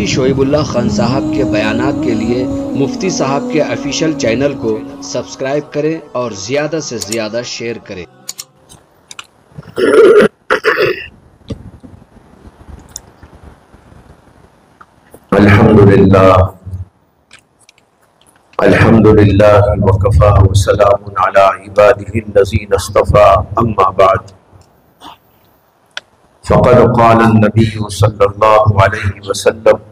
मुफ्ती शोएबुल्लाह खान साहब के बयानात के लिए मुफ्ती साहब के ऑफिशियल चैनल को सब्सक्राइब करें और ज़्यादा से ज़्यादा शेयर करें। अल्हम्दुलिल्लाह वकफ़ा व सलामुन अला इबादिहिल्लज़ीना इस्तफ़ा अम्मा बाद फ़क़द क़ाला अन्नबिय्यु सल्लल्लाहु अलैहि वसल्लम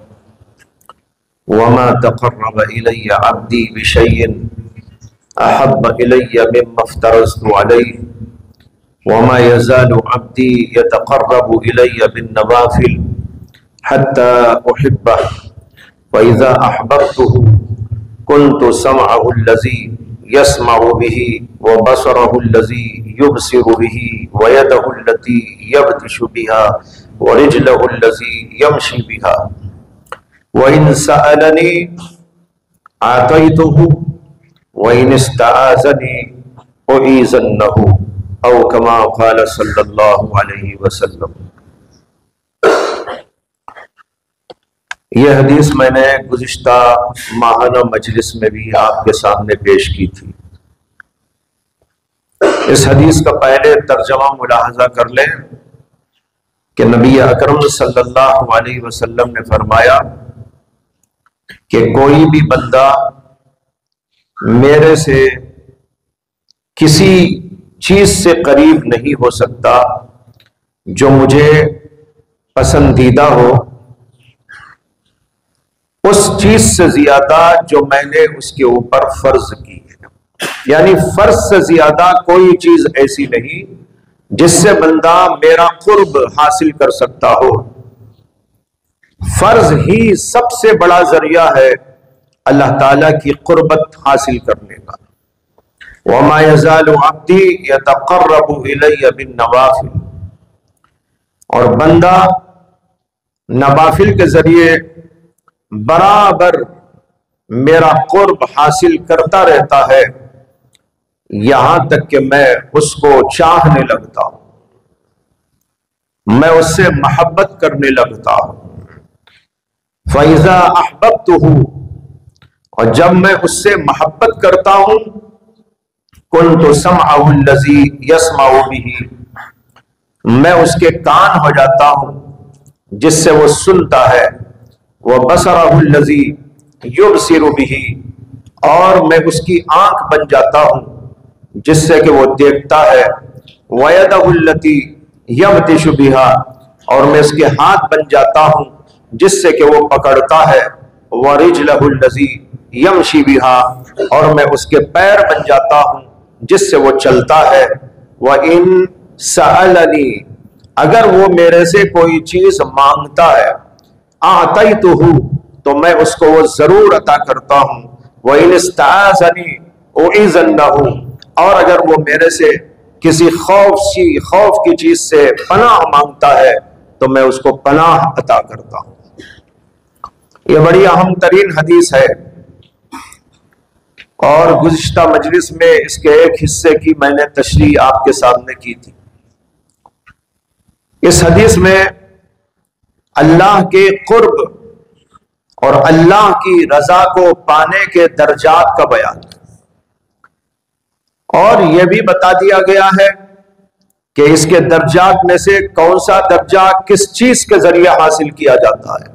वमा तक़र्रब इलय्या अब्दी बिशैइन अहब्ब इलय्या मिम्मा इफ़्तरज़्तु अलैहि वमा यज़ालु अब्दी यतक़र्रबु इलय्या बिन्नवाफ़िल हत्ता उहिब्बहु व इज़ा अहबब्तुहु कुन्तु समअहु अल्लज़ी यस्मअु बिही व बसरहु अल्लज़ी युबसिरु बिही व यदहु अल्लती यब्तिशु बिहा व रिजलहु अल्लज़ी यमशी बिहा व इन सअलनी आतैतुहु व इन इस्तआज़नी उईज़न्नहु औ कमा क़ाल सल्लल्लाहु अलैहि वसल्लम। यह हदीस मैंने गुज़िश्ता माहाना मजलिस में भी आपके सामने पेश की थी। इस हदीस का पहले तर्जमा मुलाहजा कर लें कि नबी अकरम सल्लल्लाहु अलैहि वसल्लम ने फरमाया कि कोई भी बंदा मेरे से किसी चीज से करीब नहीं हो सकता जो मुझे पसंदीदा हो उस चीज से ज्यादा जो मैंने उसके ऊपर फर्ज की है। यानी फर्ज से ज्यादा कोई चीज ऐसी नहीं जिससे बंदा मेरा कुर्ब हासिल कर सकता हो। फर्ज ही सबसे बड़ा जरिया है अल्लाह ताला की कुर्बत हासिल करने का। वमा यज़ालु अब्दी यतक़र्रबु इलय्या बिन्नवाफ़िल, और बंदा नवाफिल के जरिए बराबर मेरा कुर्ब हासिल करता रहता है यहां तक कि मैं उसको चाहने लगता हूं, मैं उससे मोहब्बत करने लगता हूं। फ़इज़ा अहबब्तुहु, और जब मैं उससे मोहब्बत करता हूं, कुन्तु समअहु अल्लज़ी यस्मअु बिही, मैं उसके कान हो जाता हूं जिससे वो सुनता है। वह बसरहु अल्लज़ी युबसिरु बिही, और मैं उसकी आंख बन जाता हूं जिससे कि वो देखता है। व यदहु अल्लती यब्तिशु बिहा, और मैं उसके हाथ बन जाता हूं जिससे कि वो पकड़ता है। व रिजलहु अल्लज़ी यमशी बिहा, और मैं उसके पैर बन जाता हूं जिससे वो चलता है। व इन सअलनी, अगर वो मेरे से कोई चीज मांगता है, आतैतुहु, तो मैं उसको वो जरूर अता करता हूं। व इन इस्तआज़नी उईज़न्नहु, और अगर वो मेरे से किसी खौफ की चीज से पनाह मांगता है तो मैं उसको पनाह अता करता हूं। यह बड़ी अहम तरीन हदीस है और गुज़िश्ता मजलिस में इसके एक हिस्से की मैंने तशरीह आपके सामने की थी। इस हदीस में अल्लाह के कुर्ब और अल्लाह की रजा को पाने के दर्जात का बयान है, और यह भी बता दिया गया है कि इसके दर्जात में से कौन सा दर्जा किस चीज के जरिए हासिल किया जाता है।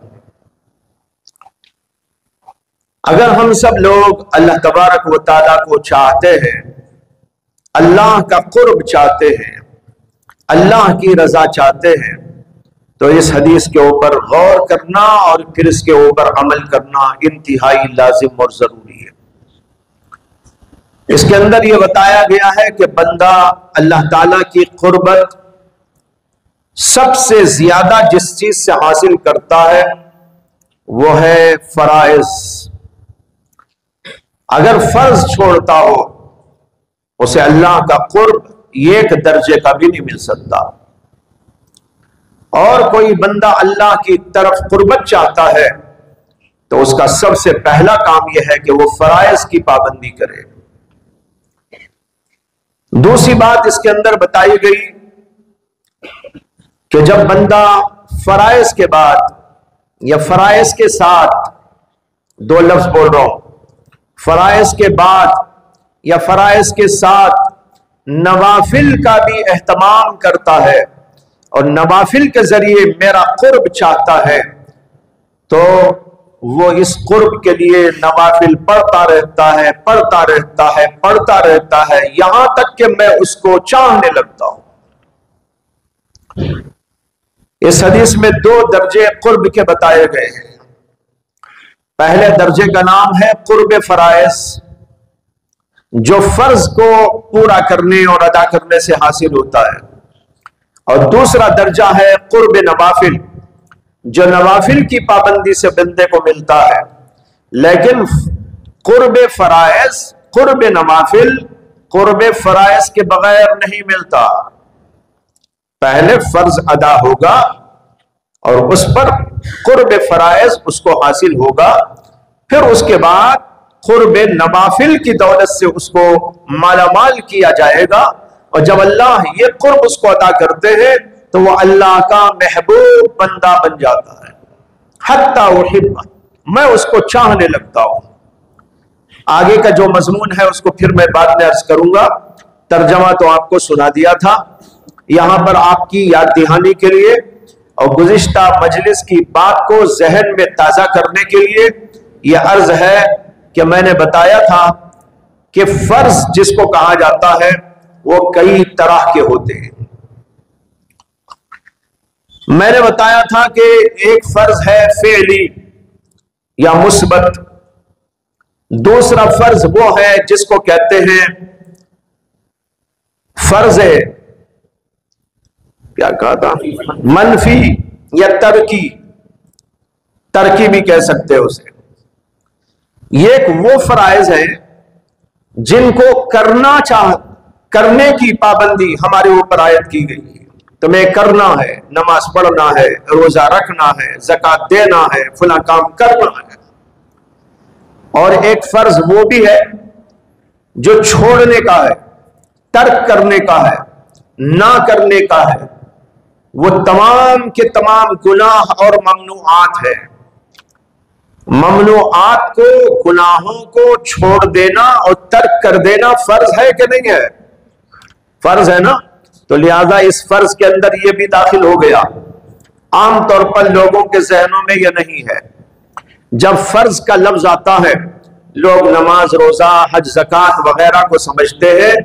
अगर हम सब लोग अल्लाह तबारक व तआला को चाहते हैं, अल्लाह का कुर्ब चाहते हैं, अल्लाह की रजा चाहते हैं, तो इस हदीस के ऊपर गौर करना और फिर इसके ऊपर अमल करना इंतहाई लाजिम और जरूरी है। इसके अंदर यह बताया गया है कि बंदा अल्लाह ताला की कुर्बत सबसे ज्यादा जिस चीज से हासिल करता है वो है फराइज। अगर फर्ज छोड़ता हो उसे अल्लाह का कुर्ब एक दर्जे का भी नहीं मिल सकता। और कोई बंदा अल्लाह की तरफ कुर्बत चाहता है तो उसका सबसे पहला काम यह है कि वो फराइज की पाबंदी करे। दूसरी बात इसके अंदर बताई गई कि जब बंदा फराइज के बाद या फराइज के साथ, दो लफ्ज बोल रहा हूं, फराइज के बाद या फराइज के साथ नवाफिल का भी एहतमाम करता है और नवाफिल के जरिए मेरा कुर्ब चाहता है, तो वो इस कुर्ब के लिए नवाफिल पढ़ता रहता है, पढ़ता रहता है, पढ़ता रहता है, यहां तक कि मैं उसको चाहने लगता हूं। इस हदीस में दो दर्जे कुर्ब के बताए गए हैं। पहले दर्जे का नाम है कुर्ब फराइज, जो फर्ज को पूरा करने और अदा करने से हासिल होता है, और दूसरा दर्जा है कुर्ब नवाफिल, जो नवाफिल की पाबंदी से बंदे को मिलता है। लेकिन कुर्ब फराइज, कुर्ब नवाफिल कुर्ब फराइज के बगैर नहीं मिलता। पहले फर्ज अदा होगा और उस पर कुर्ब फराइज उसको हासिल होगा, फिर उसके बाद कुर्ब नवाफिल की दौलत से उसको मालामाल किया जाएगा। और जब अल्लाह ये कुर्ब उसको अदा करते हैं तो वो अल्लाह का महबूब बंदा बन जाता है। हत्ता उहिब्बा, मैं उसको चाहने लगता हूं। आगे का जो मजमून है उसको फिर मैं बाद में अर्ज करूंगा, तर्जमा तो आपको सुना दिया था। यहां पर आपकी याद दहानी के लिए और गुज़िश्ता मजलिस की बात को जहन में ताजा करने के लिए यह अर्ज है कि मैंने बताया था कि फर्ज जिसको कहा जाता है वो कई तरह के होते हैं। मैंने बताया था कि एक फर्ज है फेली या मुस्बत, दूसरा फर्ज वो है जिसको कहते हैं फर्ज है, क्या कहा था, मनफी या तरकी, तरकी भी कह सकते हो उसे। ये एक वो फराइज है जिनको करने की पाबंदी हमारे ऊपर आयत की गई है। तुम्हें करना है, नमाज पढ़ना है, रोजा रखना है, ज़कात देना है, फला काम करना है। और एक फर्ज वो भी है जो छोड़ने का है, तर्क करने का है, ना करने का है। वो तमाम के तमाम गुनाह और ममनुआत है। ममनुआत को, गुनाहों को छोड़ देना और तर्क कर देना फर्ज है कि नहीं है? फर्ज है ना। तो लिहाजा इस फर्ज के अंदर यह भी दाखिल हो गया। आमतौर पर लोगों के जहनों में यह नहीं है। जब फर्ज का लफ्ज आता है लोग नमाज, रोजा, हज, ज़कात वगैरह को समझते हैं।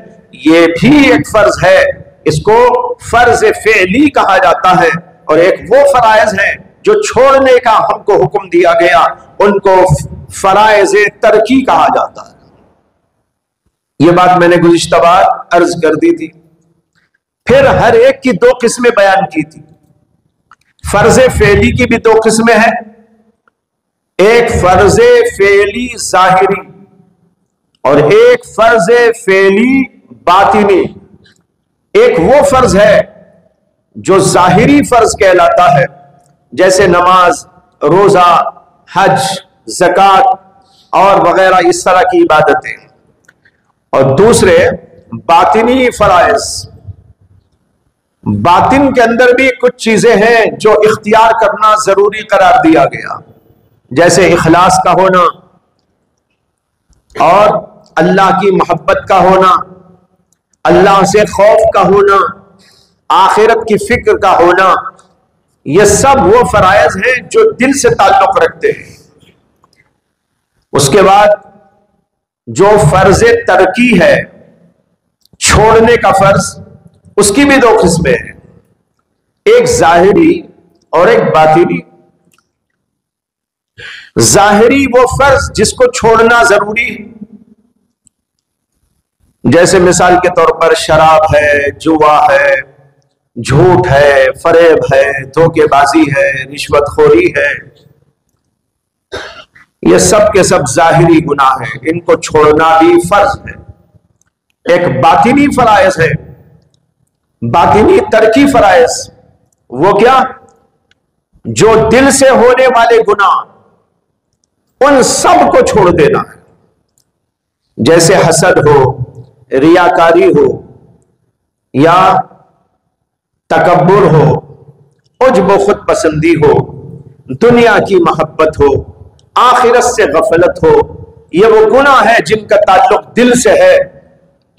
यह भी एक फर्ज है, इसको फर्ज फेली कहा जाता है। और एक वो फराइज है जो छोड़ने का हमको हुक्म दिया गया, उनको फराइज तरकी कहा जाता है। यह बात मैंने गुज़िश्ता बार अर्ज कर दी थी। फिर हर एक की दो किस्में बयान की थी। फर्ज फेली की भी दो किस्में हैं। एक फर्ज फेली जाहिरी और एक फर्ज फेली बातिनी। एक वो फर्ज है जो जाहिरी फर्ज कहलाता है, जैसे नमाज, रोजा, हज, ज़कात और वगैरह इस तरह की इबादतें। और दूसरे बातिनी फराइज। बातिन के अंदर भी कुछ चीजें हैं जो इख्तियार करना जरूरी करार दिया गया, जैसे इखलास का होना और अल्लाह की मोहब्बत का होना, अल्लाह से खौफ का होना, आखिरत की फिक्र का होना। ये सब वो फराइज हैं जो दिल से ताल्लुक रखते हैं। उसके बाद जो फर्ज तरकी है, छोड़ने का फर्ज, उसकी भी दो किस्में हैं, एक जाहिरी और एक बातिनी। जाहिरी वो फर्ज जिसको छोड़ना जरूरी है, जैसे मिसाल के तौर पर शराब है, जुआ है, झूठ है, फरेब है, धोखेबाजी है, रिश्वतखोरी है। ये सब के सब जाहिरी गुनाह हैं, इनको छोड़ना भी फर्ज है। एक बातिनी फराइज है, बातिनी तरकी फराइज। वो क्या? जो दिल से होने वाले गुनाह, उन सब को छोड़ देना है। जैसे हसद हो, रियाकारी हो, या तकब्बुर हो, उज्ब खुद पसंदी हो, दुनिया की मोहब्बत हो, आखिरत से गफलत हो, ये वो गुनाह है जिनका ताल्लुक दिल से है,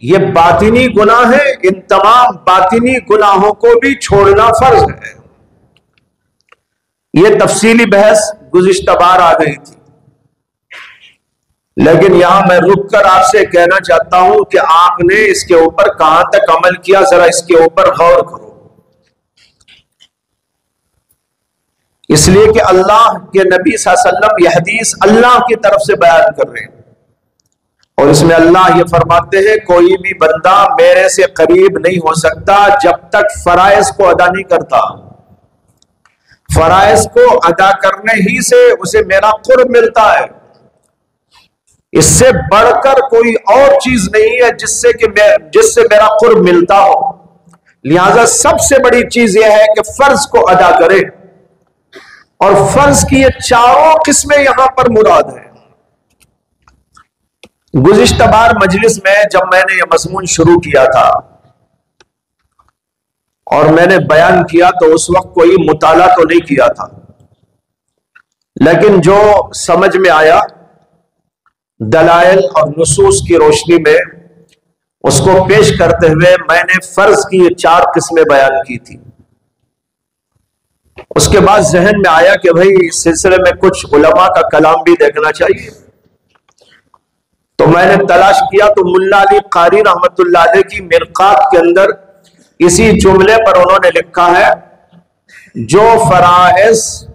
ये बातिनी गुनाह है। इन तमाम बातिनी गुनाहों को भी छोड़ना फर्ज है। ये तफसीली बहस गुज़िश्ता बार आ गई थी, लेकिन यहां मैं रुककर आपसे कहना चाहता हूं कि आपने इसके ऊपर कहां तक अमल किया, जरा इसके ऊपर गौर करो। इसलिए कि अल्लाह के नबी सल्लल्लाहु अलैहि वसल्लम यह हदीस अल्लाह की तरफ से बयान कर रहे हैं, और इसमें अल्लाह ये फरमाते हैं कोई भी बंदा मेरे से करीब नहीं हो सकता जब तक फराइज को अदा नहीं करता। फराइज को अदा करने ही से उसे मेरा कुर्ब मिलता है। इससे बढ़कर कोई और चीज नहीं है जिससे मेरा कुर्ब मिलता हो। लिहाजा सबसे बड़ी चीज यह है कि फर्ज को अदा करे, और फर्ज की ये चारों किस्में यहां पर मुराद है। गुज़िश्ता बार मजलिस में जब मैंने ये मज़मून शुरू किया था और मैंने बयान किया तो उस वक्त कोई मुताला तो नहीं किया था, लेकिन जो समझ में आया दलाइल और नुसूस की रोशनी में उसको पेश करते हुए मैंने फर्ज की ये 4 किस्में बयान की थी। उसके बाद जहन में आया कि भाई इस सिलसिले में कुछ उलमा का कलाम भी देखना चाहिए, तो मैंने तलाश किया तो मुल्ला अली कारी रहमतुल्लाह अलैह की मिरकात के अंदर इसी जुमले पर उन्होंने लिखा है, जो फराइज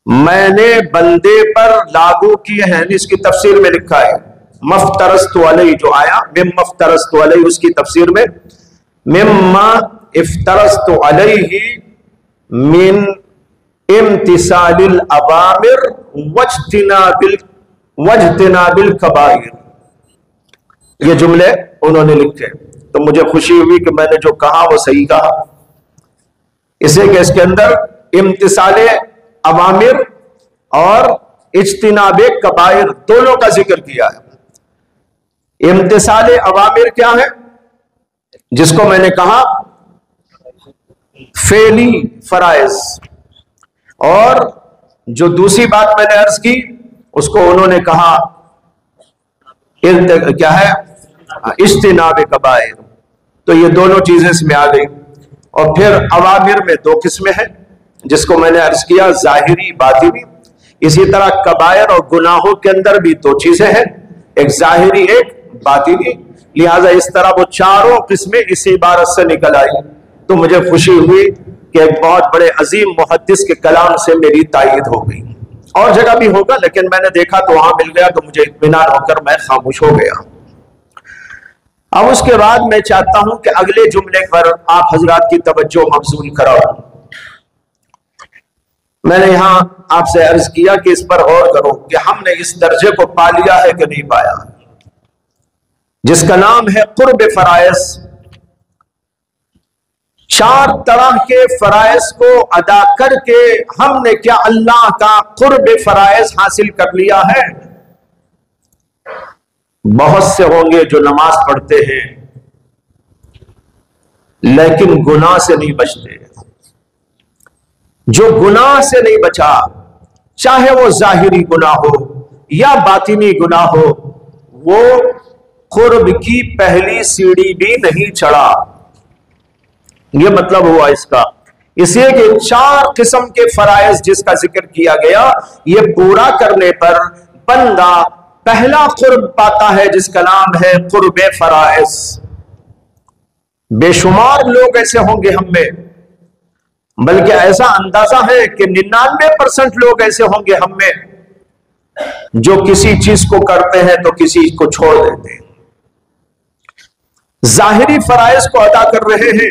मैंने बंदे पर लागू किए हैं, इसकी तफसीर में लिखा है मफ्तरस्तु अलैहि, जो आया मिम मफ्तरस्तु अलैहि, उसकी तफसीर में मिम्मा इफ्तरस्तु अलैहि मिन इम्तिसालिल अवामिर वज्तिनाबिल कबाइर, ये जुमले उन्होंने लिखे। तो मुझे खुशी हुई कि मैंने जो कहा वो सही कहा। इसे कि इसके अंदर इम्तिसाले अवामिर और इज्तिनाबे कबाइर दोनों का जिक्र किया है। इम्तिसाले अवामिर क्या है, जिसको मैंने कहा फेली फराइज, और जो दूसरी बात मैंने अर्ज की उसको उन्होंने कहा क्या है, इज्तिनाबे कबाइर। तो ये दोनों चीजें इसमें आ गई। और फिर अवामिर में 2 किस्में हैं, जिसको मैंने अर्ज किया जाहिरी बातिनी। इसी तरह कबायर और गुनाहों के अंदर भी 2 चीजें हैं, एक जाहिरी एक बातिनी। लिहाजा इस तरह वो चारों किस्में इसी इबारत से निकल आई। तो मुझे खुशी हुई कि एक बहुत बड़े अजीम मुहद्दिस के कलाम से मेरी तायीद हो गई। और जगह भी होगा, लेकिन मैंने देखा तो वहां मिल गया, तो मुझे इत्मीनान होकर मैं खामोश हो गया। अब उसके बाद मैं चाहता हूं कि अगले जुमले पर आप हजरात की तवज्जो मबसूल कराओ। मैंने यहां आपसे अर्ज किया कि इस पर गौर करो कि हमने इस दर्जे को पा लिया है कि नहीं पाया, जिसका नाम है कुर्ब फराइज। 4 तरह के फराइज को अदा करके हमने क्या अल्लाह का कुर्ब फराइज हासिल कर लिया है। बहुत से होंगे जो नमाज पढ़ते हैं लेकिन गुनाह से नहीं बचते। जो गुनाह से नहीं बचा, चाहे वो जाहिरी गुनाह हो या बातिनी गुनाह हो, वो कुर्ब की पहली सीढ़ी भी नहीं चढ़ा। ये मतलब हुआ इसका। इसलिए कि 4 किस्म के फराइज जिसका जिक्र किया गया, ये पूरा करने पर बंदा पहला कुर्ब पाता है, जिसका नाम है कुर्ब फराइज। बेशुमार लोग ऐसे होंगे हम में, बल्कि ऐसा अंदाजा है कि 99% लोग ऐसे होंगे हम में जो किसी चीज को करते हैं तो किसी को छोड़ देते हैं। जाहिरी फराइज को अदा कर रहे हैं,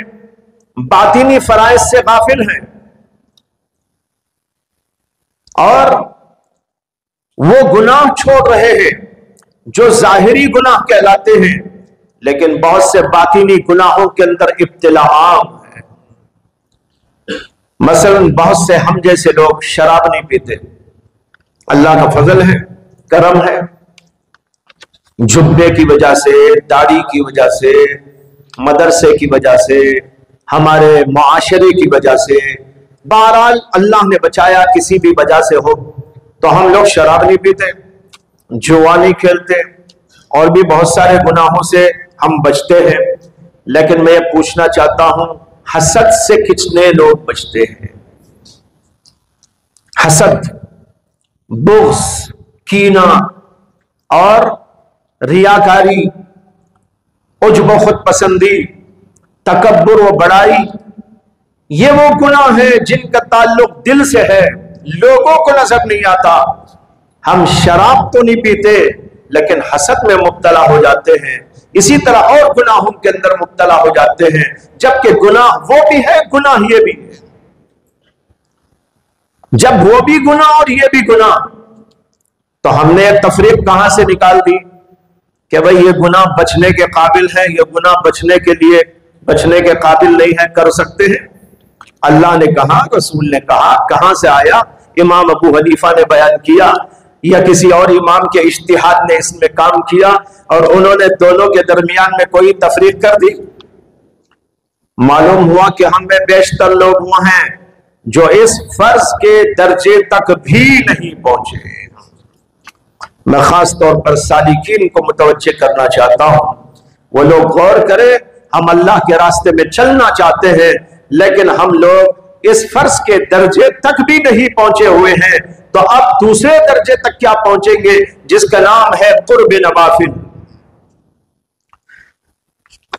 बातिनी फराइज से गाफिल हैं, और वो गुनाह छोड़ रहे हैं जो जाहिरी गुनाह कहलाते हैं, लेकिन बहुत से बातिनी गुनाहों के अंदर इब्तिला आम है। मसलन बहुत से हम जैसे लोग शराब नहीं पीते, अल्लाह का फजल है, करम है। जुब्बे की वजह से, दाढ़ी की वजह से, मदरसे की वजह से, हमारे मुआशरे की वजह से बहरहाल अल्लाह ने बचाया, किसी भी वजह से हो तो हम लोग शराब नहीं पीते, जुआ नहीं खेलते और भी बहुत सारे गुनाहों से हम बचते हैं। लेकिन मैं ये पूछना चाहता हूं, हसद से कितने लोग बचते हैं? हसद, बुग़्ज़, कीना और रियाकारी, उज्ब व खुद पसंदी, तकब्बुर व बड़ाई, ये वो गुनाह है जिनका ताल्लुक दिल से है, लोगों को नजर नहीं आता। हम शराब तो नहीं पीते लेकिन हसद में मुब्तला हो जाते हैं, इसी तरह और गुनाहों के अंदर मुब्तला हो जाते हैं, जबकि गुनाह वो भी है, गुनाह ये भी है। जब वो भी गुनाह और ये भी गुनाह, तो हमने तफरीक कहां से निकाल दी कि भाई ये गुनाह बचने के काबिल है, ये गुनाह बचने के लिए बचने के काबिल नहीं है, कर सकते हैं। अल्लाह ने कहा, रसूल ने कहा, कहां से आया? इमाम अबू हनीफा ने बयान किया या किसी और इमाम के इज्तिहाद ने इसमें काम किया और उन्होंने दोनों के दरमियान में कोई तफरीक कर दी? मालूम हुआ कि हम में बेशतर लोग वो हैं जो इस फर्ज के दर्जे तक भी नहीं पहुंचे। मैं खास तौर पर सालिकीन को मुतवज्जे करना चाहता हूं, वो लोग गौर करें, हम अल्लाह के रास्ते में चलना चाहते हैं लेकिन हम लोग इस फर्ज के दर्जे तक भी नहीं पहुंचे हुए हैं, तो अब दूसरे दर्जे तक क्या पहुंचेंगे जिसका नाम है कुर्ब नवाफिल।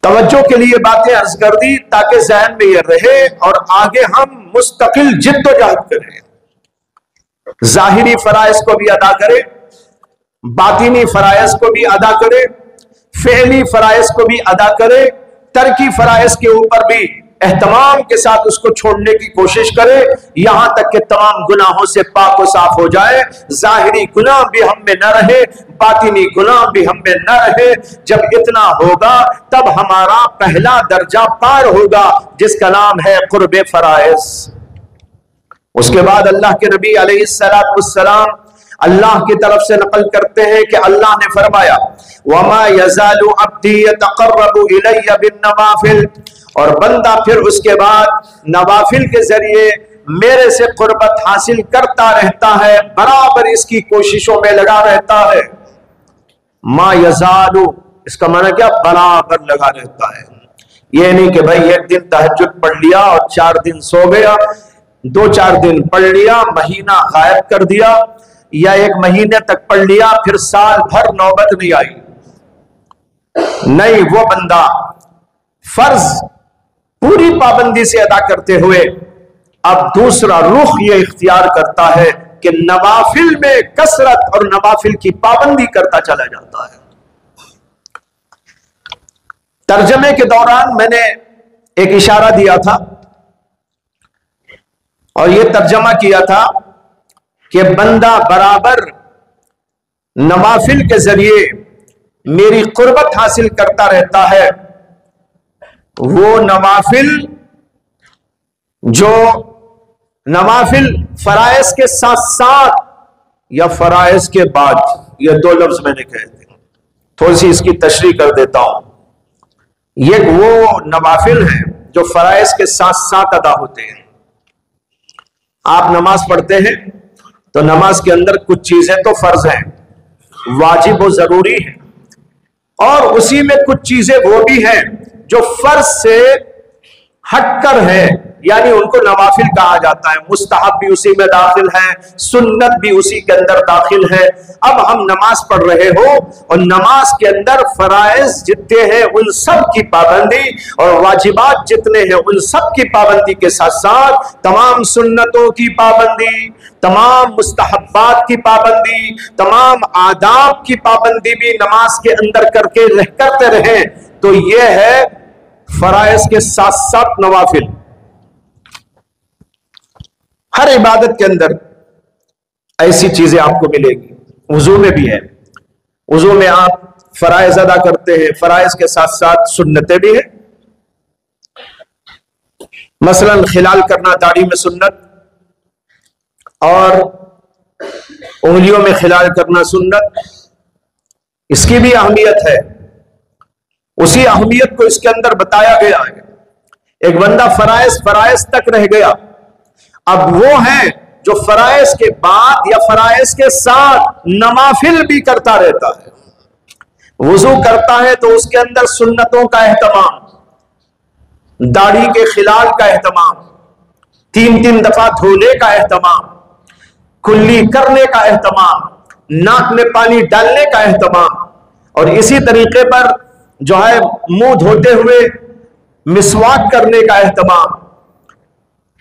तवज्जो के लिए बातें अर्ज कर दी ताकि ज़हन में ये रहे और आगे हम मुस्तकिल जिद्दोजहद करें, जाहिरी फराइज को भी अदा करें, बातिनी फराइज को भी अदा करें, फेली फराइज को भी अदा करें, तरकी फराइज के ऊपर भी एहतमाम के साथ उसको छोड़ने की कोशिश करे, यहां तक कि तमाम गुनाहों से पाक और साफ हो जाए, जाहिरी गुनाह भी हम में न रहे, बातिनी गुनाह भी हम में न रहे। जब इतना होगा तब हमारा पहला दर्जा पार होगा जिसका नाम है कुर्बे फराइज। उसके बाद अल्लाह के नबी अलैहिस्सलाम अल्लाह की तरफ से नकल करते हैं कि अल्लाह ने फरमाया, वमा यज़ालु अब्दी यतक़र्रबु इलैया बिन्नवाफिल, और बंदा फिर उसके बाद नवाफिल के जरिए मेरे से कुर्बत हासिल करता रहता है, बराबर इसकी कोशिशों में लगा रहता है। मा यज़ालु, इसका माना क्या? बराबर लगा रहता है। ये नहीं कि भाई एक दिन तहज्जुद पढ़ लिया और 4 दिन सो गया, 2-4 दिन पढ़ लिया, महीना गायब कर दिया, या 1 महीने तक पढ़ लिया फिर साल भर नौबत नहीं आई। नहीं, वो बंदा फर्ज पूरी पाबंदी से अदा करते हुए अब दूसरा रुख ये इख्तियार करता है कि नवाफिल में कसरत और नवाफिल की पाबंदी करता चला जाता है। तर्जमे के दौरान मैंने एक इशारा दिया था और यह तर्जमा किया था कि बंदा बराबर नवाफिल के जरिए मेरी कुर्बत हासिल करता रहता है। वो नवाफिल जो नवाफिल फराइज के साथ साथ या फराइज के बाद, ये 2 लफ्ज मैंने कहे थे, थोड़ी सी इसकी तशरीह कर देता हूं। ये वो नवाफिल हैं जो फराइज के साथ साथ अदा होते हैं। आप नमाज पढ़ते हैं तो नमाज के अंदर कुछ चीजें तो फर्ज हैं, वाजिब और जरूरी है, और उसी में कुछ चीजें वो भी हैं जो फर्ज से हटकर है, यानी उनको नवाफिल कहा जाता है। मुस्तहब भी उसी में दाखिल है, सुन्नत भी उसी के अंदर दाखिल है। अब हम नमाज पढ़ रहे हो और नमाज के अंदर फराइज जितने हैं उन सब की पाबंदी और वाजिबात जितने हैं उन सब की पाबंदी के साथ साथ तमाम सुन्नतों की पाबंदी, तमाम मुस्तहब्बात की पाबंदी, तमाम आदाब की पाबंदी भी नमाज के अंदर करते रहे। तो यह है फराइज के साथ साथ नवाफिल। हर इबादत के अंदर ऐसी चीजें आपको मिलेगी। वुजू में भी है, वुजू में आप फराइज अदा करते हैं, फराइज के साथ साथ सुन्नतें भी है। मसलन खिलाल करना दाढ़ी में सुन्नत और उंगलियों में खिलाल करना सुन्नत, इसकी भी अहमियत है। उसी अहमियत को इसके अंदर बताया गया है। एक बंदा फराइज तक रह गया, अब वो है जो फराइज के बाद या फराइज के साथ नवाफिल भी करता रहता है। वुजू करता है तो उसके अंदर सुन्नतों का एहतमाम, दाढ़ी के खिलाल का एहतमाम, 3-3 दफा धोने का एहतमाम, कुल्ली करने का एहतमाम, नाक में पानी डालने का एहतमाम, और इसी तरीके पर जो है मुंह धोते हुए मिसवाक करने का एहतमाम,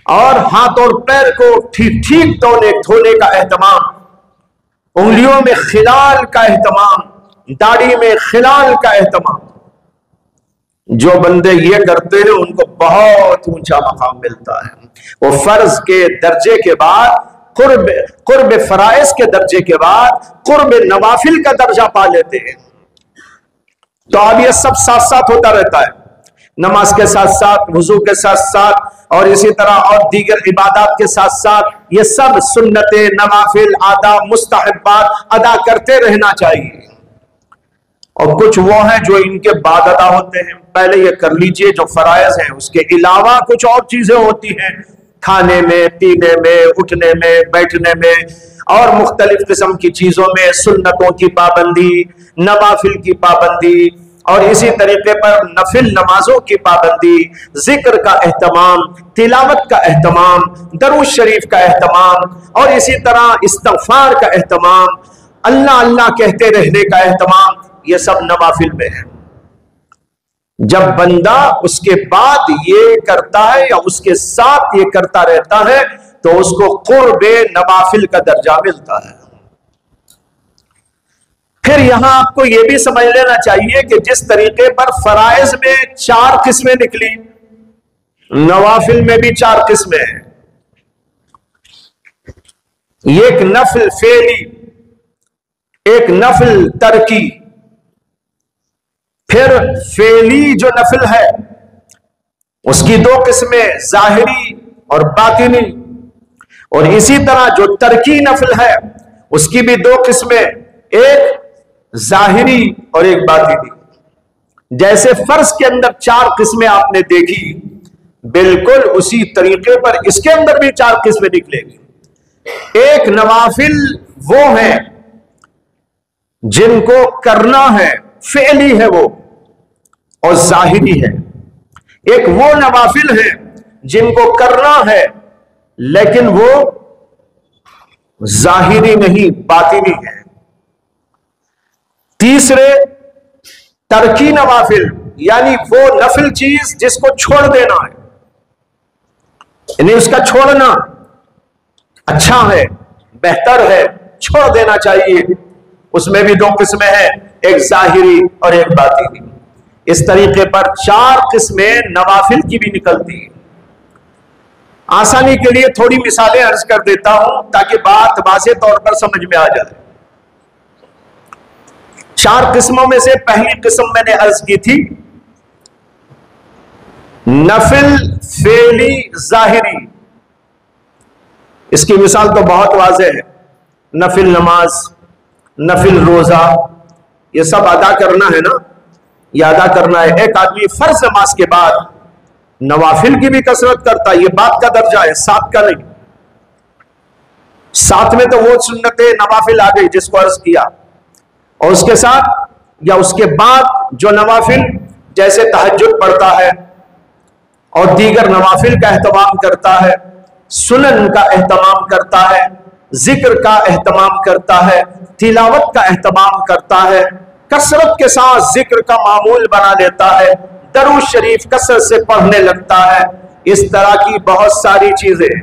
और हाथ और पैर को ठीक ठीक धोने का एहतमाम, उंगलियों में खिलाल का एहतमाम, दाढ़ी में खिलाल का एहतमाम। जो बंदे ये करते हैं उनको बहुत ऊंचा मकाम मिलता है। वो फर्ज के दर्जे के बाद, कुर्ब फराइज के दर्जे के बाद कुर्ब नवाफिल का दर्जा पा लेते हैं। तो अब ये सब साथ साथ होता रहता है, नमाज के साथ साथ, वुजू के साथ साथ, और इसी तरह और दीगर इबादत के साथ साथ ये सब सुन्नतें, नवाफिल, आदाब, मुस्तहब्बात अदा करते रहना चाहिए। और कुछ वो है जो इनके बाद अदा होते हैं, पहले ये कर लीजिए जो फराइज हैं। उसके अलावा कुछ और चीजें होती हैं, खाने में, पीने में, उठने में, बैठने में और मुख्तलिफ किस्म की चीजों में सुन्नतों की पाबंदी, नवाफिल की पाबंदी, और इसी तरीके पर नफिल नमाजों की पाबंदी, जिक्र का एहतमाम, तिलावत का एहतमाम, दरूद शरीफ का एहतमाम, और इसी तरह इस्तगफार का एहतमाम, अल्लाह अल्लाह कहते रहने का एहतमाम, ये सब नवाफिल में है। जब बंदा उसके बाद ये करता है या उसके साथ ये करता रहता है तो उसको कुर्बे नवाफिल का दर्जा मिलता है। फिर यहां आपको यह भी समझ लेना चाहिए कि जिस तरीके पर फराइज में 4 किस्में निकली, नवाफिल में भी 4 किस्में हैं। एक नफल फेली, एक नफल तरकी, फिर फेली जो नफल है उसकी 2 किस्में, जाहिरी और बातिनी, और इसी तरह जो तरकी नफल है उसकी भी 2 किस्में, एक जाहिरी और एक बातिनी। जैसे फर्ज के अंदर 4 किस्में आपने देखी, बिल्कुल उसी तरीके पर इसके अंदर भी 4 किस्में निकलेगी। एक नवाफिल वो है जिनको करना है, फेली है वो, और जाहिरी है। एक वो नवाफिल है जिनको करना है लेकिन वो जाहिरी नहीं, बातिनी है। तीसरे तरकी नवाफिल, यानी वो नफिल चीज जिसको छोड़ देना है, यानी उसका छोड़ना अच्छा है, बेहतर है, छोड़ देना चाहिए। उसमें भी 2 किस्में हैं, एक जाहिरी और एक बातिनी। इस तरीके पर 4 किस्में नवाफिल की भी निकलती है। आसानी के लिए थोड़ी मिसालें अर्ज कर देता हूं ताकि बात वाज़ेह तौर पर समझ में आ जाए। 4 किस्मों में से पहली किस्म मैंने अर्ज की थी नफिल फेली जाहिरी। इसकी मिसाल तो बहुत वाज़ेह है, नफिल नमाज, नफिल रोजा, ये सब अदा करना है ना, ये अदा करना है। एक आदमी फर्ज नमाज के बाद नवाफिल की भी कसरत करता है, ये बात का दर्जा है, साथ का नहीं। साथ में तो वो सुन्नते नवाफिल आ गई जिसको अर्ज किया, और उसके साथ या उसके बाद जो नवाफिल जैसे तहज्जुद पढ़ता है और दीगर नवाफिल का एहतमाम करता है, सुनन का एहतमाम करता है, जिक्र का एहतमाम करता है, तिलावत का एहतमाम करता है, कसरत के साथ जिक्र का मामूल बना लेता है, दरूद शरीफ कसरत से पढ़ने लगता है, इस तरह की बहुत सारी चीजें।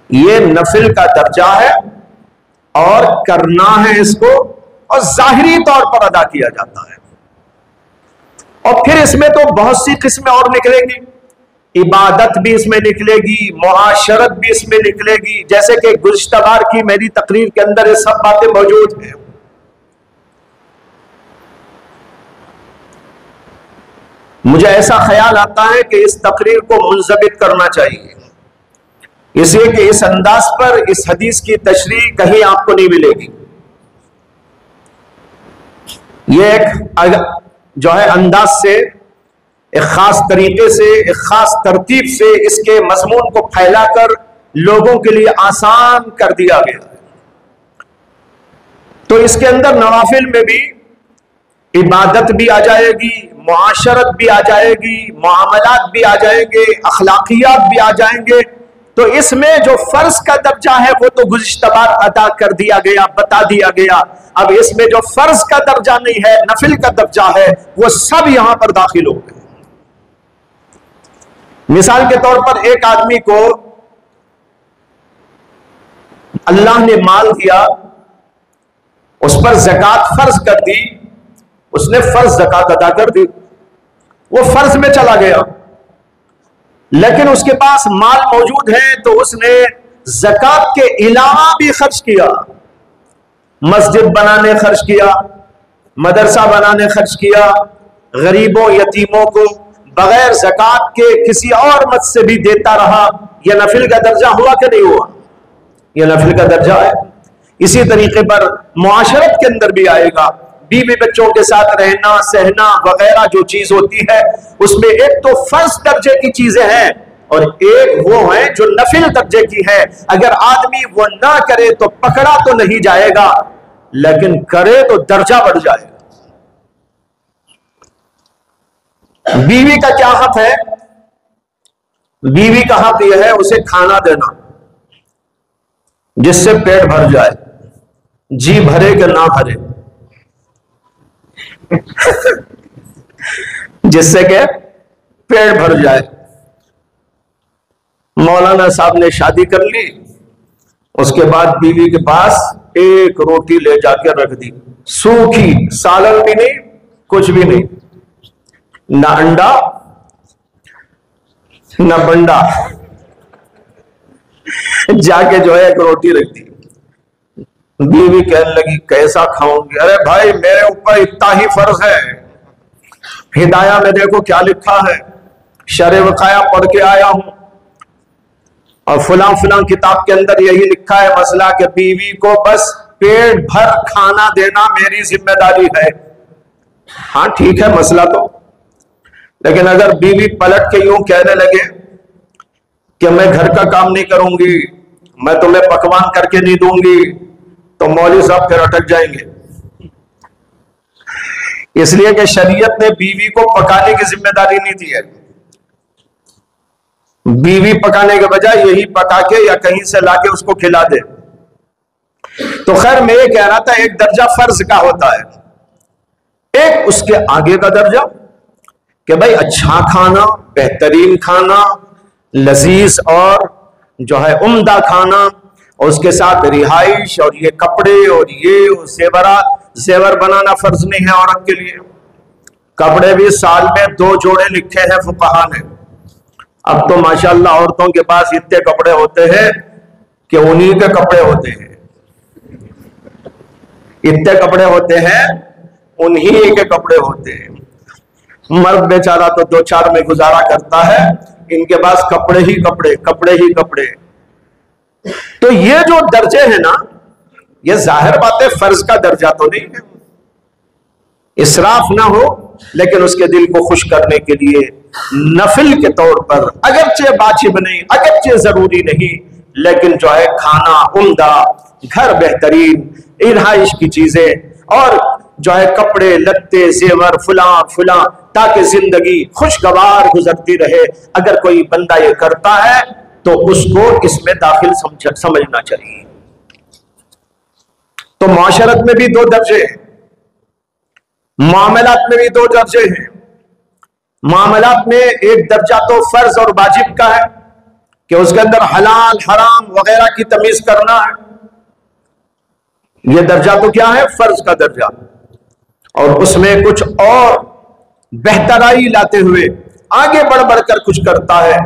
ये नफिल का दर्जा है और करना है इसको, और जाहिरी तौर पर अदा किया जाता है। और फिर इसमें तो बहुत सी किस्में और निकलेंगी, इबादत भी इसमें निकलेगी, मुआशरत भी इसमें निकलेगी। जैसे कि गुज़िश्ता बार की मेरी तकरीर के अंदर ये सब बातें मौजूद हैं। मुझे ऐसा ख्याल आता है कि इस तकरीर को मुंज़बित करना चाहिए, इसलिए कि इस अंदाज पर इस हदीस की तशरीह कहीं आपको नहीं मिलेगी। ये एक जो है अंदाज से एक खास तरीके से, एक खास तरतीब से इसके मजमून को फैलाकर लोगों के लिए आसान कर दिया गया। तो इसके अंदर नवाफिल में भी इबादत भी आ जाएगी, मुआशरत भी आ जाएगी, मुआमलात भी आ जाएंगे, अखलाकियात भी आ जाएंगे। तो इसमें जो फर्ज का दर्जा है वो तो गुज़िश्ता बार अदा कर दिया गया, बता दिया गया। अब इसमें जो फर्ज का दर्जा नहीं है, नफिल का दर्जा है, वो सब यहां पर दाखिल हो गए। मिसाल के तौर पर एक आदमी को अल्लाह ने माल दिया, उस पर ज़कात फर्ज कर दी, उसने फर्ज ज़कात अदा कर दी, वो फर्ज में चला गया। लेकिन उसके पास माल मौजूद है तो उसने ज़कात के अलावा भी खर्च किया, मस्जिद बनाने खर्च किया, मदरसा बनाने खर्च किया, गरीबों यतीमों को बगैर ज़कात के किसी और मत से भी देता रहा। यह नफिल का दर्जा हुआ कि नहीं हुआ? यह नफिल का दर्जा है। इसी तरीके पर मुआशरत के अंदर भी आएगा, बीवी बच्चों के साथ रहना सहना वगैरह जो चीज होती है, उसमें एक तो फर्ज दर्जे की चीजें हैं और एक वो है जो नफिल दर्जे की है। अगर आदमी वो ना करे तो पकड़ा तो नहीं जाएगा, लेकिन करे तो दर्जा बढ़ जाएगा। बीवी का क्या हक है? बीवी का हक यह है उसे खाना देना जिससे पेट भर जाए, जी भरे कि ना भरे जिससे के पेट भर जाए। मौलाना साहब ने शादी कर ली, उसके बाद बीवी के पास एक रोटी ले जाकर रख दी, सूखी, सालन भी नहीं, कुछ भी नहीं, ना अंडा ना बंडा, जाके जो है एक रोटी रख दी। बीवी कहने लगी कैसा खाऊंगी? अरे भाई मेरे ऊपर इतना ही फर्ज है, हिदाया में देखो क्या लिखा है, शरे वकाया पढ़ के आया हूं और फुला फुला किताब के अंदर यही लिखा है मसला कि बीवी को बस पेट भर खाना देना मेरी जिम्मेदारी है। हाँ ठीक है मसला तो, लेकिन अगर बीवी पलट के यूं कहने लगे कि मैं घर का काम नहीं करूंगी, मैं तुम्हें पकवान करके नहीं दूंगी, तो मौलवी साहब फिर अटक जाएंगे। इसलिए कि शरीयत ने बीवी को पकाने की जिम्मेदारी नहीं दी है। बीवी पकाने के बजाय यही पका के या कहीं से लाके उसको खिला दे। तो खैर मैं ये कह रहा था, एक दर्जा फर्ज का होता है, एक उसके आगे का दर्जा कि भाई अच्छा खाना, बेहतरीन खाना, लजीज और जो है उम्दा खाना, और उसके साथ रिहाइश और ये कपड़े और ये जेवर बनाना फर्ज नहीं है औरत के लिए। कपड़े भी साल में 2 जोड़े लिखे हैं फुकहा ने। अब तो माशाल्लाह औरतों के पास इतने कपड़े होते हैं कि उन्हीं के कपड़े होते हैं, इतने कपड़े होते हैं उन्हीं के कपड़े होते हैं। मर्द बेचारा तो 2-4 में गुजारा करता है, इनके पास कपड़े ही कपड़े, कपड़े ही कपड़े। तो ये जो दर्जे हैं ना, ये जाहिर बात है फर्ज का दर्जा तो नहीं है, इसराफ ना हो, लेकिन उसके दिल को खुश करने के लिए नफिल के तौर पर, अगरचे वाजिब नहीं, अगरचे जरूरी नहीं, लेकिन जो है खाना उम्दा, घर बेहतरीन, रिहाइश की चीजें और जो है कपड़े लत्ते जेवर फुला फुला, ताकि जिंदगी खुशगवार गुजरती रहे। अगर कोई बंदा ये करता है तो उसको इसमें दाखिल समझना चाहिए। तो माशरत में भी 2 दर्जे हैं, मामलात में भी 2 दर्जे हैं। मामलात में एक दर्जा तो फर्ज और वाजिब का है कि उसके अंदर हलाल हराम वगैरह की तमीज करना है, यह दर्जा तो क्या है? फर्ज का दर्जा। और उसमें कुछ और बेहतराई लाते हुए आगे बढ़ बढ़कर कुछ करता है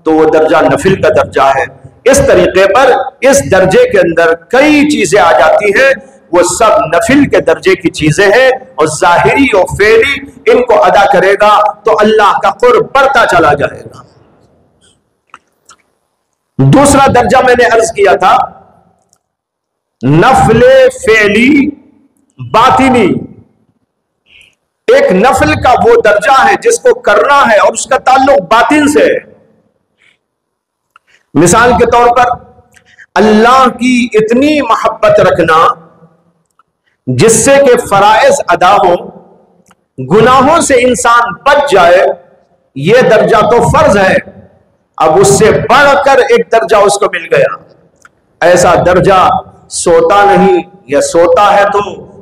तो वो दर्जा नफिल का दर्जा है। इस तरीके पर इस दर्जे के अंदर कई चीजें आ जाती हैं, वो सब नफिल के दर्जे की चीजें हैं, और जाहिरी और फेली इनको अदा करेगा तो अल्लाह का कुर्ब बढ़ता चला जाएगा। दूसरा दर्जा मैंने अर्ज किया था नफले फेली बातिनी, एक नफल का वो दर्जा है जिसको करना है और उसका ताल्लुक बातिन से है। मिसाल के तौर पर अल्लाह की इतनी मोहब्बत रखना जिससे कि फराइज अदा हो, गुनाहों से इंसान बच जाए, यह दर्जा तो फर्ज है। अब उससे बढ़कर एक दर्जा उसको मिल गया। ऐसा दर्जा सोता नहीं, या सोता है तो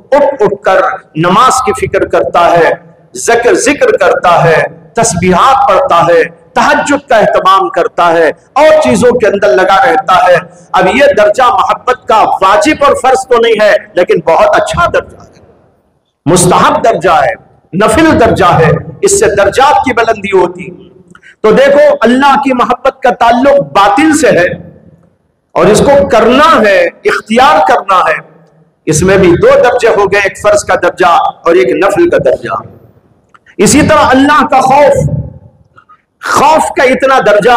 उठ उठ कर नमाज की फिक्र करता है, जिक्र करता है, तस्बीहात पढ़ता है, तहज्जुद का एहतमाम करता है और चीजों के अंदर लगा रहता है। अब यह दर्जा मोहब्बत का वाजिब और फर्ज तो नहीं है, लेकिन बहुत अच्छा दर्जा है, मुस्तहब दर्जा है, नफिल दर्जा है। इससे दर्जात की बुलंदी होती। तो देखो, अल्लाह की मोहब्बत का ताल्लुक बातिल से है और इसको करना है, इख्तियार करना है। इसमें भी दो दर्जे हो गए, एक फर्ज का दर्जा और एक नफिल का दर्जा। इसी तरह अल्लाह का खौफ का इतना दर्जा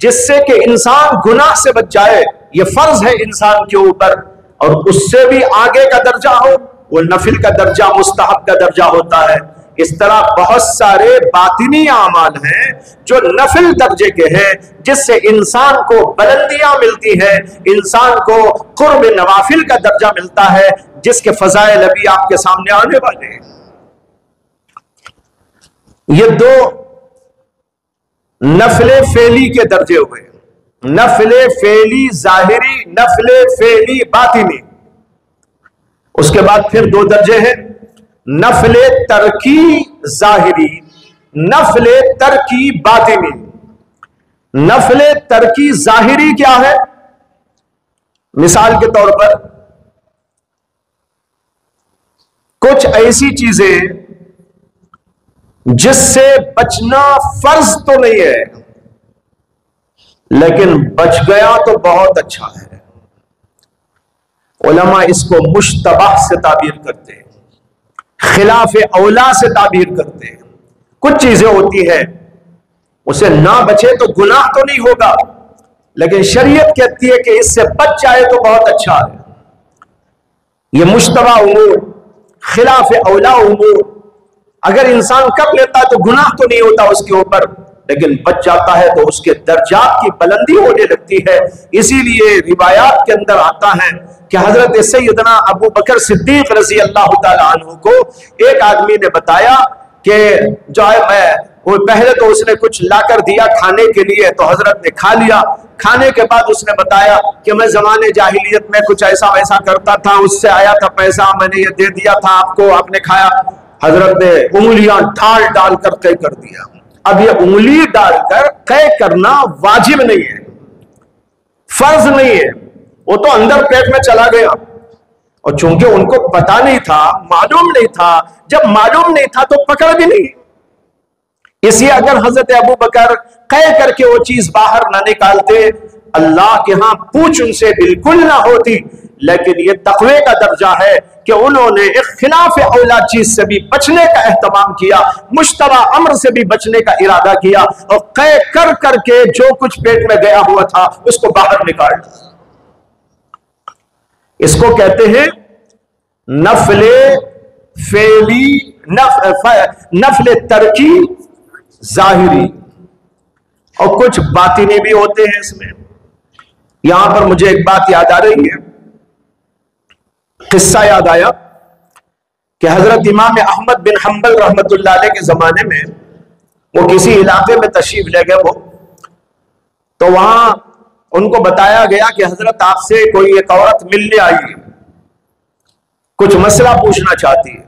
जिससे कि इंसान गुनाह से बच जाए, यह फर्ज है इंसान के ऊपर। और उससे भी आगे का दर्जा हो, वो नफिल का दर्जा, मुस्तहब का दर्जा होता है। इस तरह बहुत सारे बातिनी आमाल हैं जो नफिल दर्जे के हैं, जिससे इंसान को बुलंदियां मिलती है, इंसान को कुर्ब नवाफिल का दर्जा मिलता है, जिसके फजाइल अभी आपके सामने आने वाले हैं। ये दो नफले फेली के दर्जे हुए, नफले फेली जाहिरी, नफले फेली बातिनी। उसके बाद फिर दो दर्जे हैं, नफले तरकी जाहिरी, नफले तरकी बातिनी। नफले तरकी जाहिरी क्या है? मिसाल के तौर पर कुछ ऐसी चीजें जिससे बचना फर्ज तो नहीं है, लेकिन बच गया तो बहुत अच्छा है। उलमा इसको मुश्तबह से ताबीर करते हैं, खिलाफ औला से ताबीर करते हैं। कुछ चीजें होती है उसे ना बचे तो गुनाह तो नहीं होगा, लेकिन शरीयत कहती है कि इससे बच जाए तो बहुत अच्छा है। यह मुश्तबा उमूर, खिलाफ औला उमूर अगर इंसान कर लेता है तो गुनाह तो नहीं होता उसके ऊपर, लेकिन बच जाता है तो उसके दर्जात की बुलंदी होने लगती है। इसीलिए रिवायात के अंदर आता है कि हजरत सैयदना अबू बकर सिद्दीक रजी अल्लाह तआला अन्हु को एक आदमी ने बताया कि जो है वो पहले तो उसने कुछ लाकर दिया खाने के लिए, तो हजरत ने खा लिया। खाने के बाद उसने बताया कि मैं जमाने जाहिलियत में कुछ ऐसा वैसा करता था, उससे आया था पैसा, मैंने ये दे दिया था आपको, आपने खाया। हजरत ने उंगलियां डाल डालकर तय कर दिया। अब ये उंगली डालकर तय करना वाजिब नहीं है, फर्ज नहीं है, वो तो अंदर पेट में चला गया। और चूंकि उनको पता नहीं था, मालूम नहीं था, जब मालूम नहीं था तो पकड़ भी नहीं। इसलिए अगर हजरत अबू बकर कह करके वो चीज बाहर ना निकालते, अल्लाह के यहां पूछ उनसे बिल्कुल ना होती। लेकिन ये तकवे का दर्जा है कि उन्होंने एक खिलाफ औला चीज से भी बचने का एहतमाम किया, मुश्तबा अम्र से भी बचने का इरादा किया, और कह कर करके जो कुछ पेट में गया हुआ था उसको बाहर निकाल दिया। इसको कहते हैं नफले फेली, नफले तरकी जाहिरी, और कुछ बातिनी भी होते हैं इसमें। यहां पर मुझे एक बात याद आ रही है, किस्सा याद आया कि हजरत इमाम अहमद बिन हंबल रहमतुल्लाह अलैह के जमाने में वो किसी इलाके में तशरीफ ले गए, वो तो वहां उनको बताया गया कि हजरत आपसे कोई एक औरत मिलने आई है, कुछ मसला पूछना चाहती है।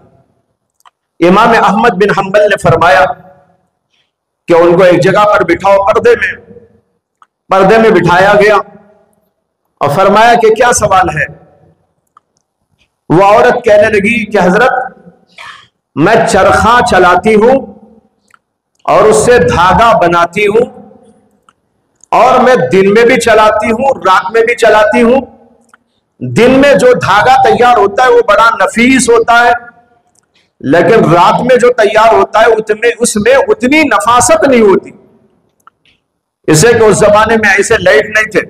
इमाम अहमद बिन हंबल ने फरमाया कि उनको एक जगह पर बिठाओ, पर्दे में बिठाया गया और फरमाया कि क्या सवाल है। वो औरत कहने लगी कि हजरत मैं चरखा चलाती हूं और उससे धागा बनाती हूं, और मैं दिन में भी चलाती हूं, रात में भी चलाती हूं। दिन में जो धागा तैयार होता है वो बड़ा नफीस होता है, लेकिन रात में जो तैयार होता है उसमें उतनी नफासत नहीं होती। इसे कि उस जमाने में ऐसे लाइट नहीं थे,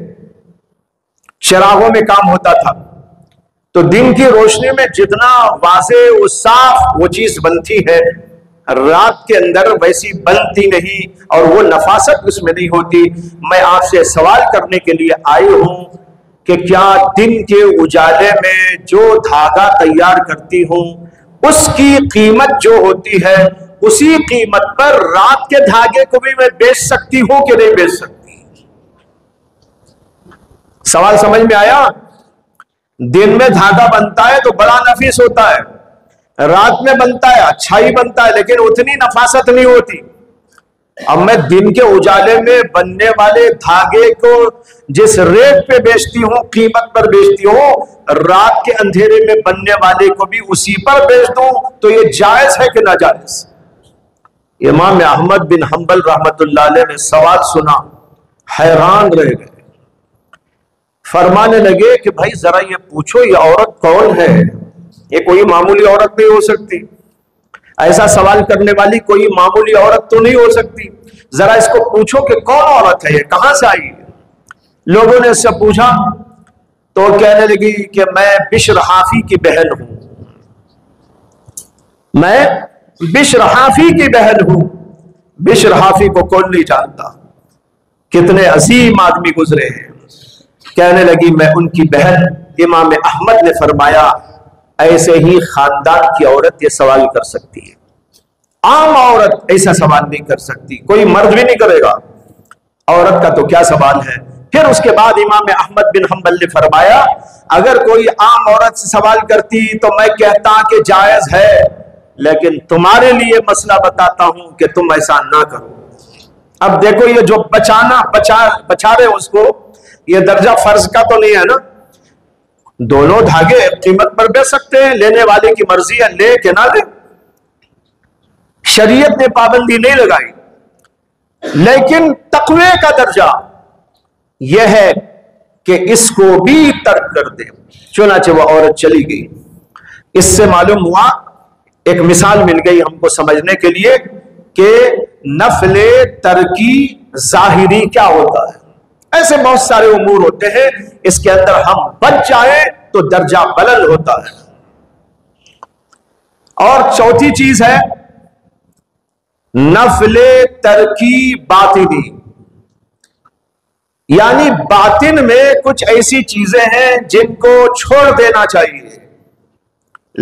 चिरागों में काम होता था, तो दिन की रोशनी में जितना वाज़े वो साफ वो चीज बनती है, रात के अंदर वैसी बनती नहीं और वो नफासत उसमें नहीं होती। मैं आपसे सवाल करने के लिए आई हूं कि क्या दिन के उजाले में जो धागा तैयार करती हूं उसकी कीमत जो होती है, उसी कीमत पर रात के धागे को भी मैं बेच सकती हूं कि नहीं बेच सकती? सवाल समझ में आया? दिन में धागा बनता है तो बड़ा नफीस होता है, रात में बनता है अच्छा ही बनता है, लेकिन उतनी नफासत नहीं होती। अब मैं दिन के उजाले में बनने वाले धागे को जिस रेट पे बेचती हूं, कीमत पर बेचती हूं, रात के अंधेरे में बनने वाले को भी उसी पर बेच दूं तो ये जायज है कि नाजायज? इमाम अहमद बिन हंबल रहमतुल्लाह अलैह ने सवाल सुना, हैरान रह गए। फरमाने लगे कि भाई जरा ये पूछो ये औरत कौन है? ये कोई मामूली औरत नहीं हो सकती, ऐसा सवाल करने वाली कोई मामूली औरत तो नहीं हो सकती। जरा इसको पूछो कि कौन औरत है, ये कहां से आई है? लोगों ने इससे पूछा तो कहने लगी कि मैं बिश्र हाफी की बहन हूं, मैं बिश्र हाफी की बहन हूं। बिश्र हाफी को कौन नहीं जानता, कितने अजीम आदमी गुजरे हैं। कहने लगी मैं उनकी बहन। इमाम अहमद ने फरमाया ऐसे ही खानदान की औरत ये सवाल कर सकती है, आम औरत ऐसा सवाल नहीं कर सकती, कोई मर्द भी नहीं करेगा, औरत का तो क्या सवाल है। फिर उसके बाद इमाम अहमद बिन हंबल ने फरमाया अगर कोई आम औरत से सवाल करती तो मैं कहता कि जायज है, लेकिन तुम्हारे लिए मसला बताता हूं कि तुम ऐसा ना करो। अब देखो ये जो बचा रहे उसको, ये दर्जा फर्ज का तो नहीं है ना। दोनों धागे कीमत पर बेच सकते हैं, लेने वाले की मर्जी है ले के ना ले, शरीयत ने पाबंदी नहीं लगाई। लेकिन तकवे का दर्जा यह है कि इसको भी तर्क कर दे। चुनाचे वह औरत चली गई। इससे मालूम हुआ, एक मिसाल मिल गई हमको समझने के लिए कि नफले तरकी जाहिरी क्या होता है। ऐसे बहुत सारे उमूर होते हैं, इसके अंदर हम बच जाए तो दर्जा बुलंद होता है। और चौथी चीज है नफले तरकी बातिनी, यानी बातिन में कुछ ऐसी चीजें हैं जिनको छोड़ देना चाहिए,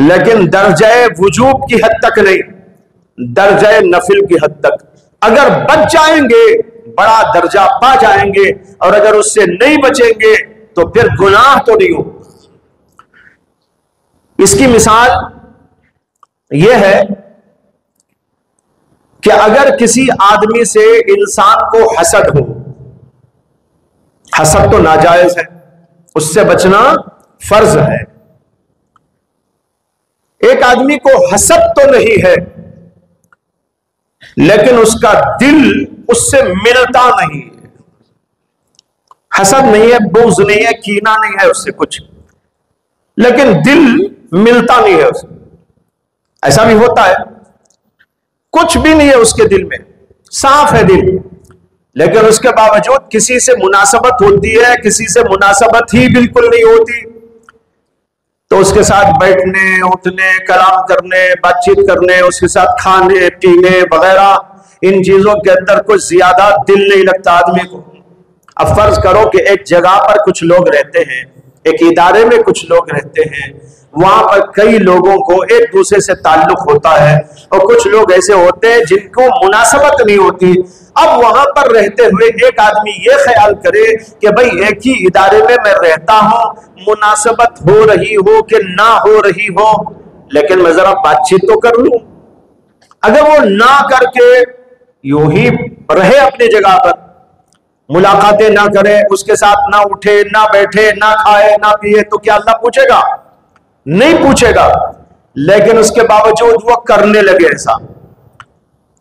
लेकिन दर्जे वुजूब की हद तक नहीं, दर्जे नफिल की हद तक। अगर बच जाएंगे बड़ा दर्जा पा जाएंगे, और अगर उससे नहीं बचेंगे तो फिर गुनाह तो नहीं हो। इसकी मिसाल यह है कि अगर किसी आदमी से इंसान को हसद हो, हसद तो नाजायज है, उससे बचना फर्ज है। एक आदमी को हसद तो नहीं है, लेकिन उसका दिल उससे मिलता नहीं है। हसद नहीं है, बुग़्ज़ नहीं है, कीना नहीं है उससे कुछ, लेकिन दिल मिलता नहीं है उससे। ऐसा भी होता है, कुछ भी नहीं है उसके दिल में, साफ है दिल, लेकिन उसके बावजूद किसी से मुनासबत होती है, किसी से मुनासबत ही बिल्कुल नहीं होती, तो उसके साथ बैठने उठने कलाम करने बातचीत करने, उसके साथ खाने पीने वगैरह, इन चीजों के अंदर कुछ ज्यादा दिल नहीं लगता आदमी को। अब फर्ज करो कि एक जगह पर कुछ लोग रहते हैं, एक इदारे में कुछ लोग रहते हैं, वहां पर कई लोगों को एक दूसरे से ताल्लुक होता है, और कुछ लोग ऐसे होते हैं जिनको मुनासबत नहीं होती। अब वहां पर रहते हुए एक आदमी ये ख्याल करे कि भाई एक ही इदारे में मैं रहता हूं, मुनासबत हो रही हो कि ना हो रही हो, लेकिन मैं जरा बातचीत तो कर लूं। अगर वो ना करके यूं ही रहे अपनी जगह पर, मुलाकातें ना करे, उसके साथ ना उठे ना बैठे ना खाए ना पिए, तो क्या अल्लाह पूछेगा? नहीं पूछेगा। लेकिन उसके बावजूद वो करने लगे ऐसा,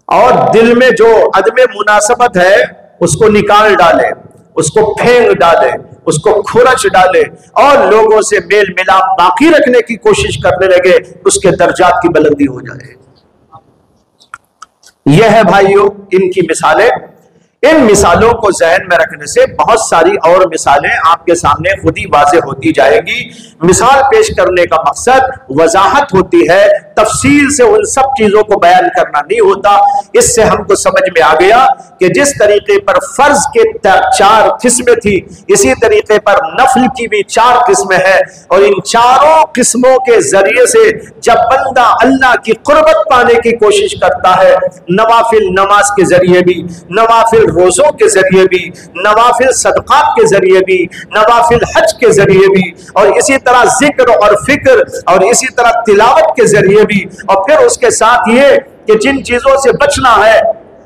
और दिल में जो अदम मुनासबत है उसको निकाल डाले, उसको फेंक डाले, उसको खुरच डाले, और लोगों से मेल मिलाप बाकी रखने की कोशिश करने लगे, उसके दर्जात की बुलंदी हो जाए। यह है भाइयों इनकी मिसालें। इन मिसालों को जहन में रखने से बहुत सारी और मिसालें आपके सामने खुद ही वाज़ेह होती जाएगी। मिसाल पेश करने का मकसद वजाहत होती है, तफसील से उन सब चीजों को बयान करना नहीं होता। इससे हमको समझ में आ गया कि जिस तरीके पर फर्ज के 4 किस्में थी, इसी तरीके पर नफल की भी 4 किस्में हैं, और इन चारों किस्मों के जरिए से जब बंदा अल्लाह की कुर्बत पाने की कोशिश करता है, नवाफिल नमाज के जरिए भी, नवाफिल रोजों के जरिए भी, नवाफिल सदकात के जरिए भी, नवाफिल हज के जरिए भी, और इसी तरह जिक्र और फिक्र और इसी तरह तिलावत के जरिए भी, और फिर उसके साथ ये कि जिन चीजों से बचना है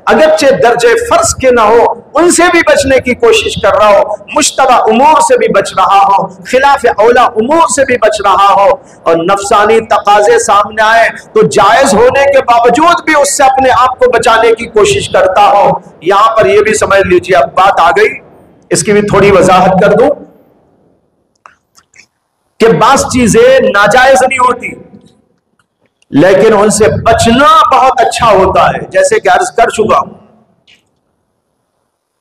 अगरचे दर्जे फर्ज के ना हो, उनसे भी बचने की कोशिश कर रहा हो, मुश्तबा उमूर से भी बच रहा हो, खिलाफ औला उमूर से भी बच रहा हो, और नफसानी तकाजे सामने आए तो जायज होने के बावजूद भी उससे अपने आप को बचाने की कोशिश करता हो। यहां पर यह भी समझ लीजिए, अब बात आ गई, इसकी भी थोड़ी वजाहत कर दूं कि बास चीजें नाजायज नहीं होती, लेकिन उनसे बचना बहुत अच्छा होता है। जैसे कि अर्ज कर चुका हूं,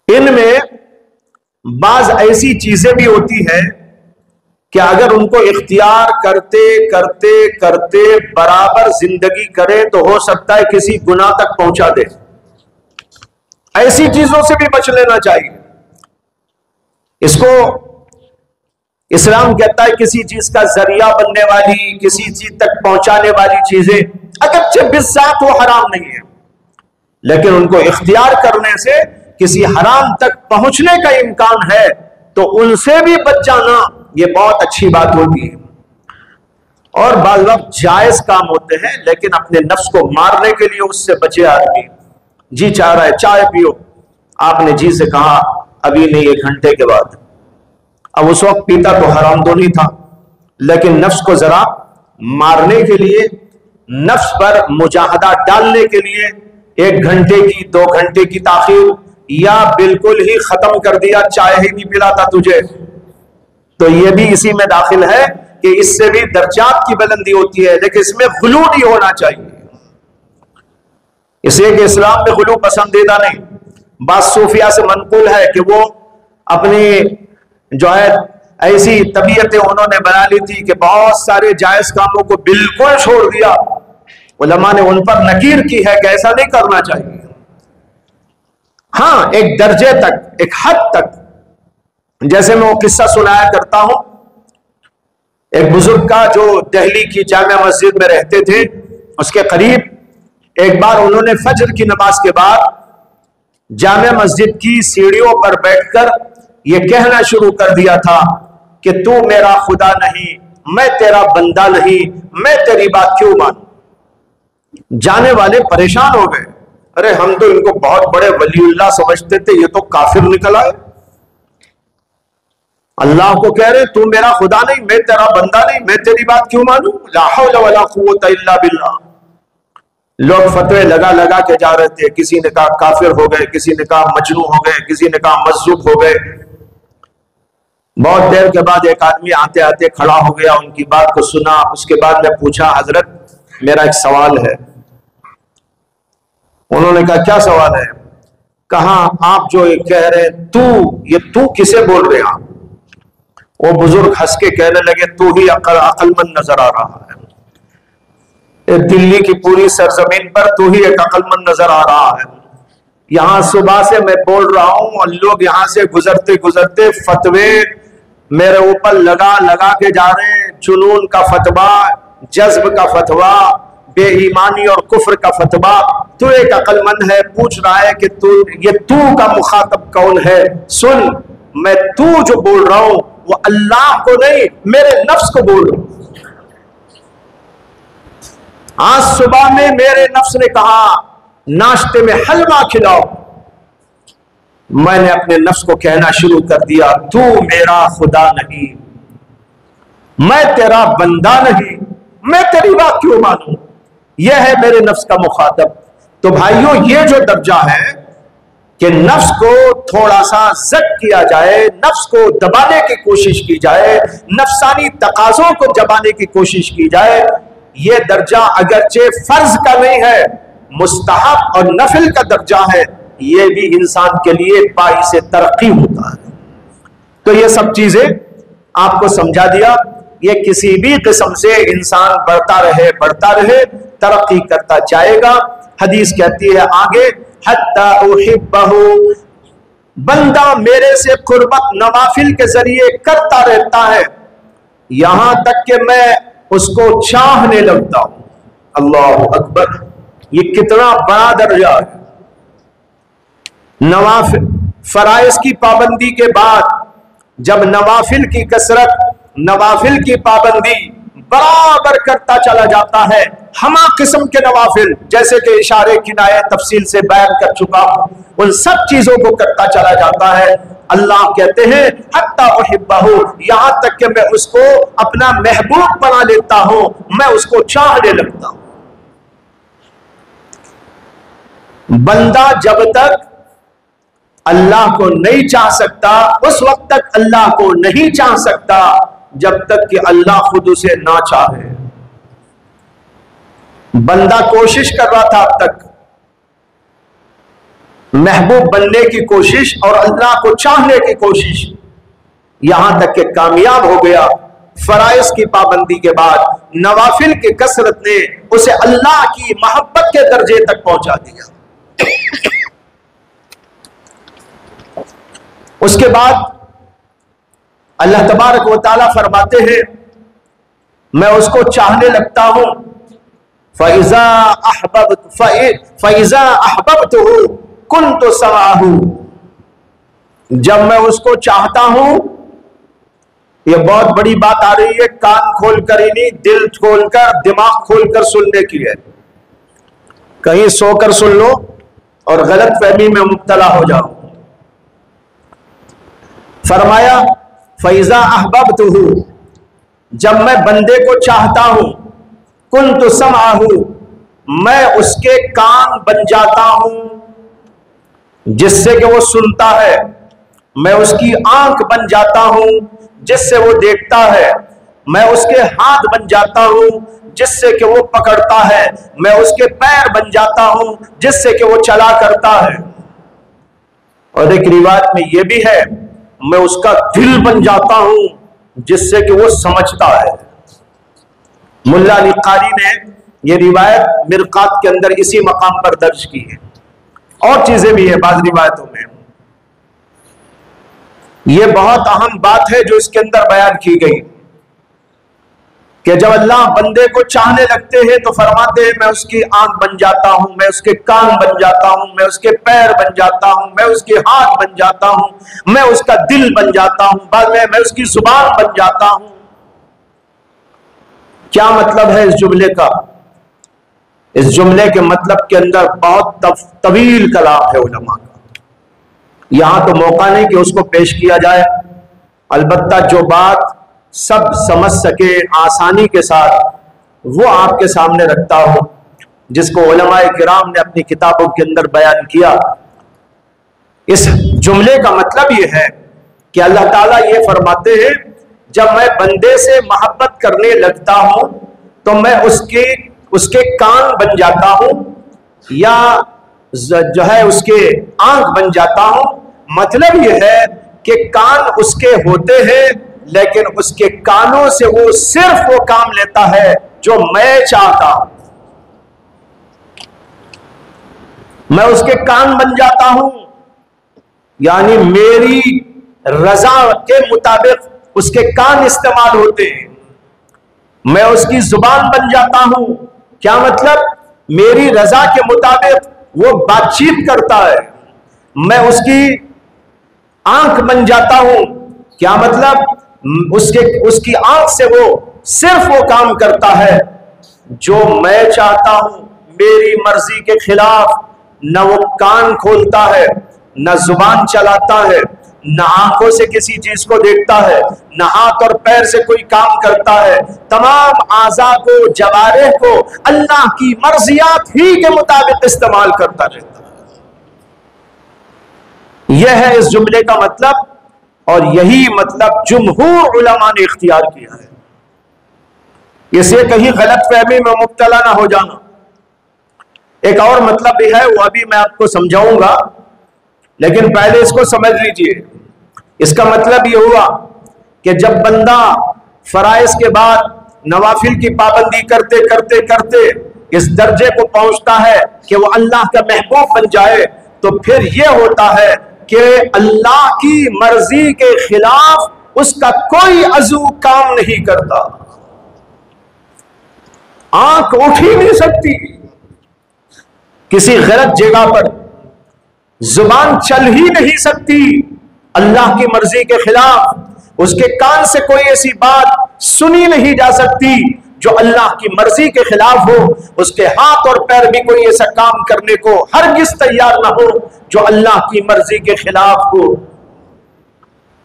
इनमें बाज ऐसी चीजें भी होती है कि अगर उनको इख्तियार करते करते करते बराबर जिंदगी करे तो हो सकता है किसी गुनाह तक पहुंचा दे। ऐसी चीजों से भी बच लेना चाहिए। इसको इस्लाम कहता है किसी चीज का जरिया बनने वाली, किसी चीज तक पहुंचाने वाली चीजें अगरचे बिज़ात वो हराम नहीं है, लेकिन उनको इख्तियार करने से किसी हराम तक पहुंचने का इम्कान है, तो उनसे भी बच जाना ये बहुत अच्छी बात होती है। और बाज़ वक्त जायज काम होते हैं, लेकिन अपने नफ्स को मारने के लिए उससे बचे आदमी। जी चाह रहा है चाय पियो, आपने जी से कहा अभी नहीं, 1 घंटे के बाद। अब उस वक्त पीता तो हराम दो नहीं था, लेकिन नफ्स को जरा मारने के लिए, नफ्स पर मुजाहदा डालने के लिए 1 घंटे की 2 घंटे की ताखीर, या बिल्कुल ही खत्म कर दिया, चाय ही नहीं पिलाता तुझे, तो यह भी इसी में दाखिल है कि इससे भी दर्जात की बुलंदी होती है, लेकिन इसमें गुलू नहीं होना चाहिए। इसलिए कि इस्लाम में गुलू पसंदीदा नहीं। बात सूफिया से मनकूल है कि वो अपनी जो है ऐसी तबीयतें उन्होंने बना ली थी कि बहुत सारे जायज कामों को बिल्कुल छोड़ दिया। उलमा ने उन पर नकीर की है कि ऐसा नहीं करना चाहिए। हाँ, एक दर्जे तक, एक हद तक। जैसे मैं वो किस्सा सुनाया करता हूं, एक बुजुर्ग का जो दिल्ली की जामिया मस्जिद में रहते थे, उसके करीब एक बार उन्होंने फजर की नमाज के बाद जामिया मस्जिद की सीढ़ियों पर बैठकर यह कहना शुरू कर दिया था कि तू मेरा खुदा नहीं, मैं तेरा बंदा नहीं, मैं तेरी बात क्यों मानूं। जाने वाले परेशान हो गए, अरे हम तो इनको बहुत बड़े वलीउल्लाह समझते थे, ये तो काफिर निकल आए। अल्लाह को कह रहे तू मेरा खुदा नहीं, मैं तेरा बंदा नहीं, मैं तेरी बात क्यों मानूं। ला हौला वला कुव्वता इल्ला बिल्लाह। लोग फतवे लगा लगा के जा रहे थे, किसी ने कहा काफिर हो गए, किसी ने कहा मजनू हो गए, किसी ने कहा मजजूब हो गए। बहुत देर के बाद एक आदमी आते आते खड़ा हो गया, उनकी बात को सुना। उसके बाद मैं पूछा, हजरत मेरा एक सवाल है। उन्होंने कहा क्या सवाल है। कहा आप जो ये कह रहे तू, ये तू किसे बोल रहे हैं आप। वो बुजुर्ग हंस के कहने लगे तू ही अक्लमंद नजर आ रहा है, दिल्ली की पूरी सरजमीन पर तू ही एक अक्लमंद नजर आ रहा है। यहां सुबह से मैं बोल रहा हूं और लोग यहां से गुजरते गुजरते फतवे मेरे ऊपर लगा लगा के जा रहे हैं। जुनून का फतवा, जज्ब का फतवा, बेईमानी और कुफ्र का फतवा। तू एक अक्लमंद है, पूछ रहा है कि तू, ये तू का मुखातब कौन है। सुन, मैं तू जो बोल रहा हूं वो अल्लाह को नहीं, मेरे नफ्स को बोल रहा हूं। आज सुबह में मेरे नफ्स ने कहा नाश्ते में हलवा खिलाओ। मैंने अपने नफ्स को कहना शुरू कर दिया तू मेरा खुदा नहीं, मैं तेरा बंदा नहीं, मैं तेरी बात क्यों मानूं। यह है मेरे नफ्स का मुखातब। तो भाइयों, ये जो दर्जा है कि नफ्स को थोड़ा सा ज़ब्त किया जाए, नफ्स को दबाने की कोशिश की जाए, नफ्सानी तकाज़ों को दबाने की कोशिश की जाए, यह दर्जा अगरचे फर्ज का नहीं है, मुस्तहब और नफिल का दर्जा है। ये भी इंसान के लिए बाइस तरक्की होता है। तो ये सब चीजें आपको समझा दिया। ये किसी भी किस्म से इंसान बढ़ता रहे तरक्की करता जाएगा। हदीस कहती है आगे, हत्ता उहिब्बहु, बंदा मेरे से कुर्बत नवाफिल के जरिए करता रहता है यहां तक कि मैं उसको चाहने लगता हूं। अल्लाह अकबर, ये कितना बड़ा दर्जा है। नवाफिल फराइज की पाबंदी के बाद जब नवाफिल की कसरत, नवाफिल की पाबंदी बराबर करता चला जाता है, हमा किस्म के नवाफिल जैसे कि इशारे किनारे तफसील से बयान कर चुका हूं, उन सब चीजों को करता चला जाता है। अल्लाह कहते हैं हत्ता उहिब्बहु, यहां तक कि मैं उसको अपना महबूब बना लेता हूं, मैं उसको चाहने लगता हूं। बंदा जब तक अल्लाह को नहीं चाह सकता, उस वक्त तक अल्लाह को नहीं चाह सकता जब तक कि अल्लाह खुद उसे ना चाहे। बंदा कोशिश कर रहा था अब तक महबूब बनने की कोशिश और अल्लाह को चाहने की कोशिश, यहां तक कि कामयाब हो गया। फराइज की पाबंदी के बाद नवाफिल की कसरत ने उसे अल्लाह की मोहब्बत के दर्जे तक पहुंचा दिया। उसके बाद अल्लाह तबारक व तआला फरमाते हैं मैं उसको चाहने लगता हूं। फइज़ा अहबब्तुहु कुन्तु समाहु, जब मैं उसको चाहता हूं, यह बहुत बड़ी बात आ रही है, कान खोलकर ही नहीं, दिल खोलकर, दिमाग खोलकर सुनने की है। कहीं सोकर सुन लो और गलत फहमी में मुब्तला हो जाओ। फरमाया फैज़ा अहबब्तुहु, जब मैं बंदे को चाहता हूं, कुन्तु समाहु, मैं उसके कान बन जाता हूं जिससे कि वो सुनता है, मैं उसकी आंख बन जाता हूं जिससे वो देखता है, मैं उसके हाथ बन जाता हूं जिससे कि वो पकड़ता है, मैं उसके पैर बन जाता हूं जिससे कि वो चला करता है। और एक रिवायत में यह भी है मैं उसका दिल बन जाता हूं जिससे कि वो समझता है। मुल्ला अली कारी ने यह रिवायत मिरकात के अंदर इसी मकाम पर दर्ज की है। और चीजें भी है बाज़ रिवायतों में। यह बहुत अहम बात है जो इसके अंदर बयान की गई कि जब अल्लाह बंदे को चाहने लगते हैं तो फरमाते हैं मैं उसकी आंख बन जाता हूं, मैं उसके कान बन जाता हूं, मैं उसके पैर बन जाता हूं, मैं उसके हाथ बन जाता हूं, मैं उसका दिल बन जाता हूं, बाद में मैं उसकी जुबान बन जाता हूं। क्या मतलब है इस जुमले का? इस जुमले के मतलब के अंदर बहुत तवील कलाम है उलमा का। यहां तो मौका नहीं कि उसको पेश किया जाए, अलबत्ता जो बात सब समझ सके आसानी के साथ वो आपके सामने रखता हूं, जिसको उलमाए किराम ने अपनी किताबों के अंदर बयान किया। इस जुमले का मतलब यह है कि अल्लाह ताला ये फरमाते हैं जब मैं बंदे से मोहब्बत करने लगता हूं तो मैं उसके कान बन जाता हूं या जो है उसके आंख बन जाता हूं। मतलब यह है कि कान उसके होते हैं लेकिन उसके कानों से वो सिर्फ वो काम लेता है जो मैं चाहता हूं। मैं उसके कान बन जाता हूं यानी मेरी रजा के मुताबिक उसके कान इस्तेमाल होते हैं। मैं उसकी जुबान बन जाता हूं, क्या मतलब? मेरी रजा के मुताबिक वो बातचीत करता है। मैं उसकी आंख बन जाता हूं, क्या मतलब? उसकी आंख से वो सिर्फ वो काम करता है जो मैं चाहता हूं। मेरी मर्जी के खिलाफ न वो कान खोलता है, न जुबान चलाता है, न आंखों से किसी चीज को देखता है, न हाथ और पैर से कोई काम करता है। तमाम आज़ा को, जवारिह को अल्लाह की मर्जियात ही के मुताबिक इस्तेमाल करता रहता है। यह है इस जुमले का मतलब, और यही मतलब जुमहूर उलमा ने इख्तियार किया है। इसे कहीं गलत फहमी में मुब्तला ना हो जाना। एक और मतलब भी है, वो अभी मैं आपको समझाऊंगा। लेकिन पहले इसको समझ लीजिए। इसका मतलब यह हुआ कि जब बंदा फराइज के बाद नवाफिल की पाबंदी करते करते करते इस दर्जे को पहुंचता है कि वो अल्लाह का महबूब बन जाए, तो फिर यह होता है कि अल्लाह की मर्जी के खिलाफ उसका कोई अज़ू काम नहीं करता। आंख उठ ही नहीं सकती किसी गलत जगह पर, जुबान चल ही नहीं सकती अल्लाह की मर्जी के खिलाफ, उसके कान से कोई ऐसी बात सुनी नहीं जा सकती जो अल्लाह की मर्जी के खिलाफ हो, उसके हाथ और पैर भी कोई ऐसा काम करने को हरगिज तैयार ना हो जो अल्लाह की मर्जी के खिलाफ हो।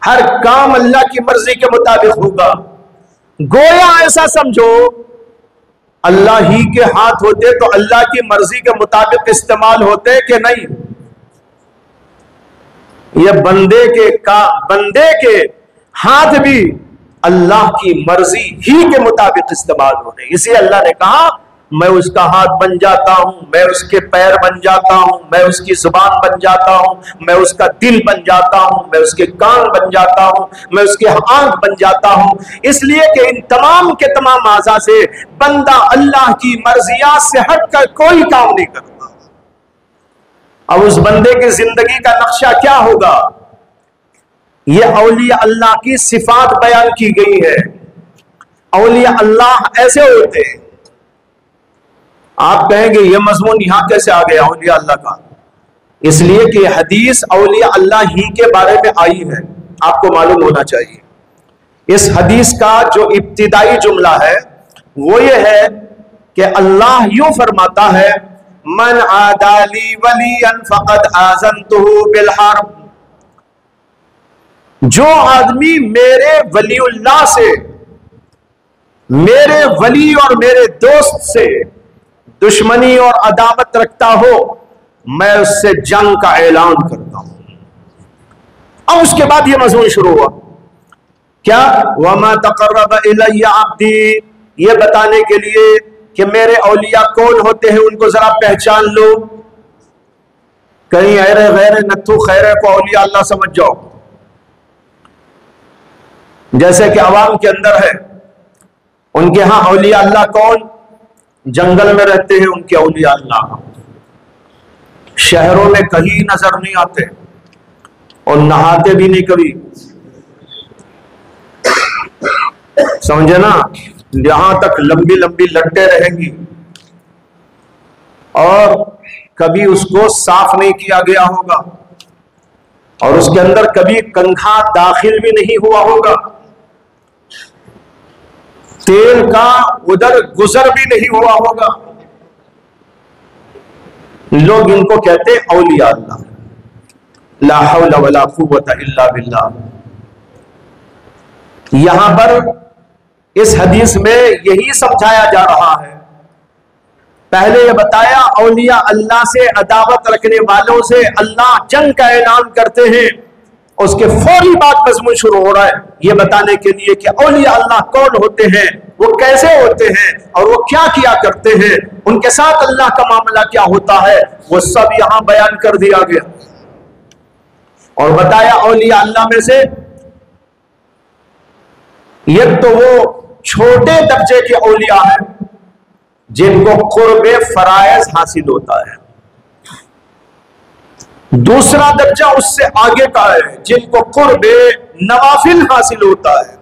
हर काम अल्लाह की मर्जी के मुताबिक होगा। गोया ऐसा समझो अल्लाह ही के हाथ होते तो अल्लाह की मर्जी के मुताबिक इस्तेमाल होते कि नहीं। ये बंदे के हाथ भी अल्लाह की मर्जी ही के मुताबिक इस्तेमाल हो रहे। इसी अल्लाह ने कहा मैं उसका हाथ बन जाता हूं, मैं उसके पैर बन जाता हूं, मैं उसकी जुबान बन जाता हूं, मैं उसका दिल बन जाता हूं, मैं उसके कान बन जाता हूं, मैं उसके आंख बन जाता हूं। इसलिए कि इन तमाम के तमाम आज़ा से बंदा अल्लाह की मर्जियात से हटकर कोई काम नहीं करता। अब उस बंदे की जिंदगी का नक्शा क्या होगा? यह औलिया अल्लाह की सिफात बयान की गई है। औलिया अल्लाह ऐसे होते हैं। आप कहेंगे यह मजमून यहां कैसे आ गया औलिया अल्लाह का? इसलिए कि हदीस औलिया अल्लाह ही के बारे में आई है, आपको मालूम होना चाहिए। इस हदीस का जो इब्तिदाई जुमला है वो ये है कि अल्लाह यूं फरमाता है, मन आदाली वलियन फक़द आज़नतुहु बिल हर्ब। जो आदमी मेरे वलीउल्लाह से, मेरे वली और मेरे दोस्त से दुश्मनी और अदावत रखता हो, मैं उससे जंग का ऐलान करता हूं। अब उसके बाद यह मज़मून शुरू हुआ क्या? वमा तक़र्रब इलय्या अब्दी, यह बताने के लिए कि मेरे औलिया कौन होते हैं उनको जरा पहचान लो। कहीं ऐरे गैरे नत्थु खैरे को औलिया अल्लाह समझ जाओ, जैसे कि अवाम के अंदर है। उनके यहां औलिया अल्लाह कौन? जंगल में रहते हैं उनके औलिया अल्लाह, शहरों में कहीं नजर नहीं आते और नहाते भी नहीं कभी, समझे ना? यहां तक लंबी लंबी लट्टें रहेंगी और कभी उसको साफ नहीं किया गया होगा और उसके अंदर कभी कंघा दाखिल भी नहीं हुआ होगा, तेल का उधर गुजर भी नहीं हुआ होगा। लोग इनको कहते हैं औलिया अल्लाह। ला हौला वला कुव्वता इल्ला बिल्लाह। यहां पर इस हदीस में यही समझाया जा रहा है। पहले यह बताया औलिया अल्लाह से अदावत रखने वालों से अल्लाह जंग का ऐलान करते हैं। उसके फौरी बाद मज़मून शुरू हो रहा है यह बताने के लिए कि औलिया अल्लाह कौन होते हैं, वो कैसे होते हैं और वो क्या किया करते हैं, उनके साथ अल्लाह का मामला क्या होता है, वो सब यहां बयान कर दिया गया। और बताया औलिया अल्लाह में से एक तो वो छोटे दर्जे के औलिया हैं जिनको कुर्बे फराइज हासिल होता है। दूसरा दर्जा उससे आगे का है जिनको कुर्बे नवाफिल हासिल होता है।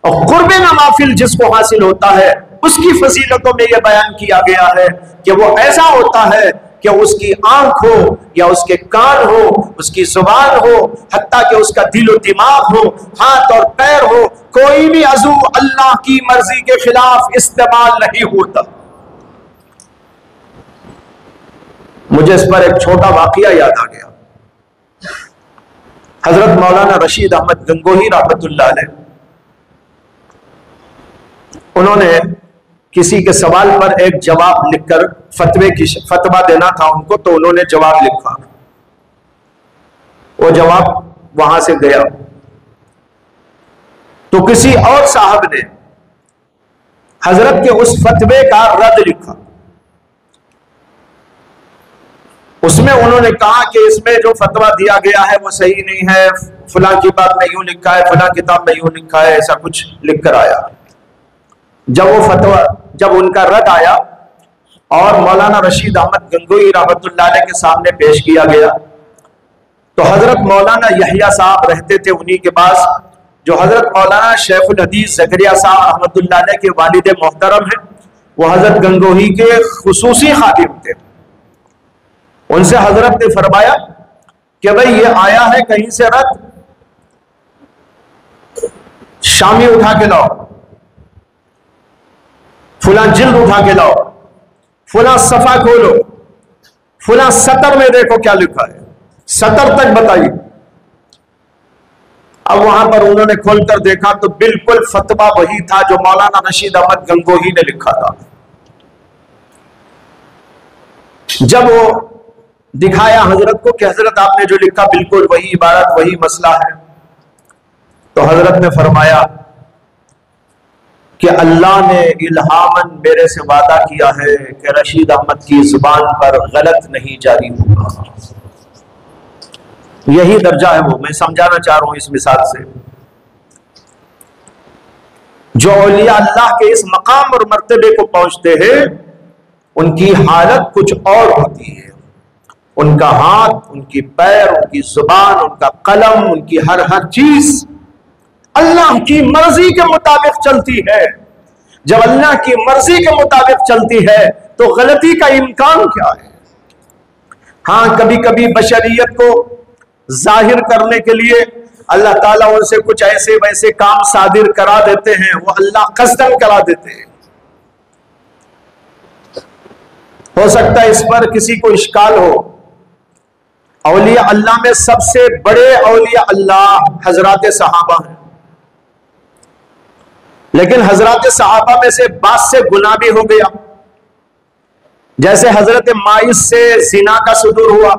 और कुर्बे नवाफिल जिसको हासिल होता है उसकी फजीलतों में यह बयान किया गया है कि वो ऐसा होता है कि उसकी आंख हो या उसके कान हो, उसकी जुबान हो, हत्ता कि उसका दिल और दिमाग हो, हाथ और पैर हो, कोई भी अज़ू अल्लाह की मर्जी के खिलाफ इस्तेमाल नहीं होता। मुझे इस पर एक छोटा वाकया याद आ गया। हजरत मौलाना रशीद अहमद गंगोही रहमतुल्लाह अलैह, उन्होंने किसी के सवाल पर एक जवाब लिखकर फतवा देना था उनको, तो उन्होंने जवाब लिखा। वो जवाब वहां से गया तो किसी और साहब ने हजरत के उस फतवे का रद्द लिखा। उसमें उन्होंने कहा कि इसमें जो फतवा दिया गया है वो सही नहीं है, फलां की बात में यूं लिखा है, फलां किताब में यूं लिखा है, ऐसा कुछ लिख कर आया। जब उनका रद्द आया और मौलाना रशीद अहमद गंगोई रहमतुल्लाह अलैह के सामने पेश किया गया, तो हजरत मौलाना यहिया साहब रहते थे उन्हीं के पास, जो हजरत मौलाना शेखुल हदीस ज़करिया साहब रहमतुल्लाह अलैह के वालिद मोहतरम हैं, वो हजरत गंगोही के खुसूसी खादिम थे। उनसे हजरत ने फरमाया कि भाई ये आया है कहीं से रद्द, शामी उठा के लाओ, फुला जिल्द उठा के लाओ, फुला सफा खोलो, फुला सतर में देखो क्या लिखा है, सतर तक बताइए। अब वहां पर उन्होंने खोलकर देखा तो बिल्कुल फतवा वही था जो मौलाना रशीद अहमद गंगोही ने लिखा था। जब वो दिखाया हजरत को कि हजरत आपने जो लिखा बिल्कुल वही इबारत वही मसला है, तो हजरत ने फरमाया कि अल्लाह ने इल्हामन मेरे से वादा किया है कि रशीद अहमद की जुबान पर गलत नहीं जारी होगा। यही दर्जा है वो, मैं समझाना चाह रहा हूं इस मिसाल से। जो औलिया अल्लाह के इस मकाम और मर्तबे को पहुंचते हैं उनकी हालत कुछ और होती है। उनका हाथ, उनकी पैर, उनकी जुबान, उनका कलम, उनकी हर चीज अल्लाह की मर्जी के मुताबिक चलती है। जब अल्लाह की मर्जी के मुताबिक चलती है तो गलती का इम्कान क्या है? हां, कभी कभी बशरियत को जाहिर करने के लिए अल्लाह ताला उनसे कुछ ऐसे वैसे काम सादिर करा देते हैं, वो अल्लाह कसदन करा देते हैं। हो सकता है इस पर किसी को इश्काल हो। औलिया अल्लाह में सबसे बड़े औलिया अल्लाह हजरात सहाबा हैं, लेकिन हजरात सहाबा में से बात से गुनाह भी हो गया। जैसे हजरत माइस से जिना का सुदूर हुआ,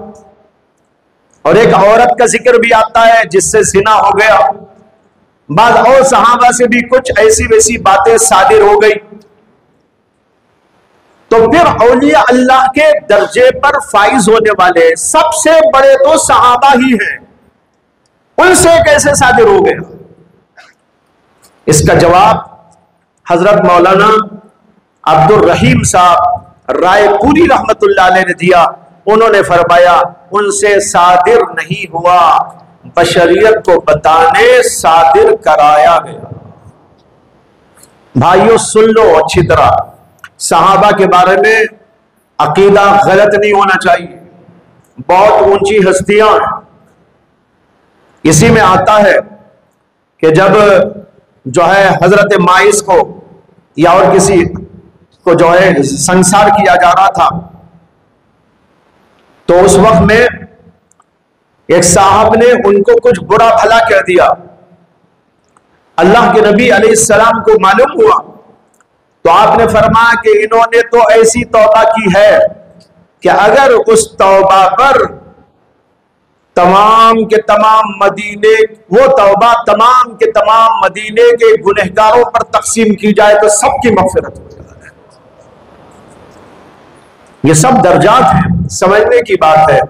और एक औरत का जिक्र भी आता है जिससे जिना हो गया। बाद और सहाबा से भी कुछ ऐसी वैसी बातें सादिर हो गई। तो फिर औलिया अल्लाह के दर्जे पर फाइज होने वाले सबसे बड़े तो सहाबा ही हैं, उनसे कैसे सादिर हो गया? इसका जवाब हजरत मौलाना अब्दुल रहीम साहब रायपुरी रहमतुल्लाह अलैह ने दिया। उन्होंने फरमाया उनसे सादिर नहीं हुआ, बशरियत को बताने सादिर कराया गया। भाइयों सुन लो अच्छी तरह, सहाबा के बारे में अकीदा गलत नहीं होना चाहिए। बहुत ऊंची हस्तियां हैं। इसी में आता है कि जब जो है हजरत माइस को या और किसी को जो है संसार किया जा रहा था, तो उस वक्त में एक साहब ने उनको कुछ बुरा भला कह दिया। अल्लाह के नबी अलैहिस्सलाम को मालूम हुआ तो आपने फरमाया कि इन्होंने तो ऐसी तौबा की है कि अगर उस तौबा पर तमाम के तमाम मदीने, वो तौबा तमाम के तमाम मदीने के गुनहगारों पर तकसीम की जाए तो सबकी मग़फ़िरत हो जाए। ये सब दर्जात हैं, समझने की बात है।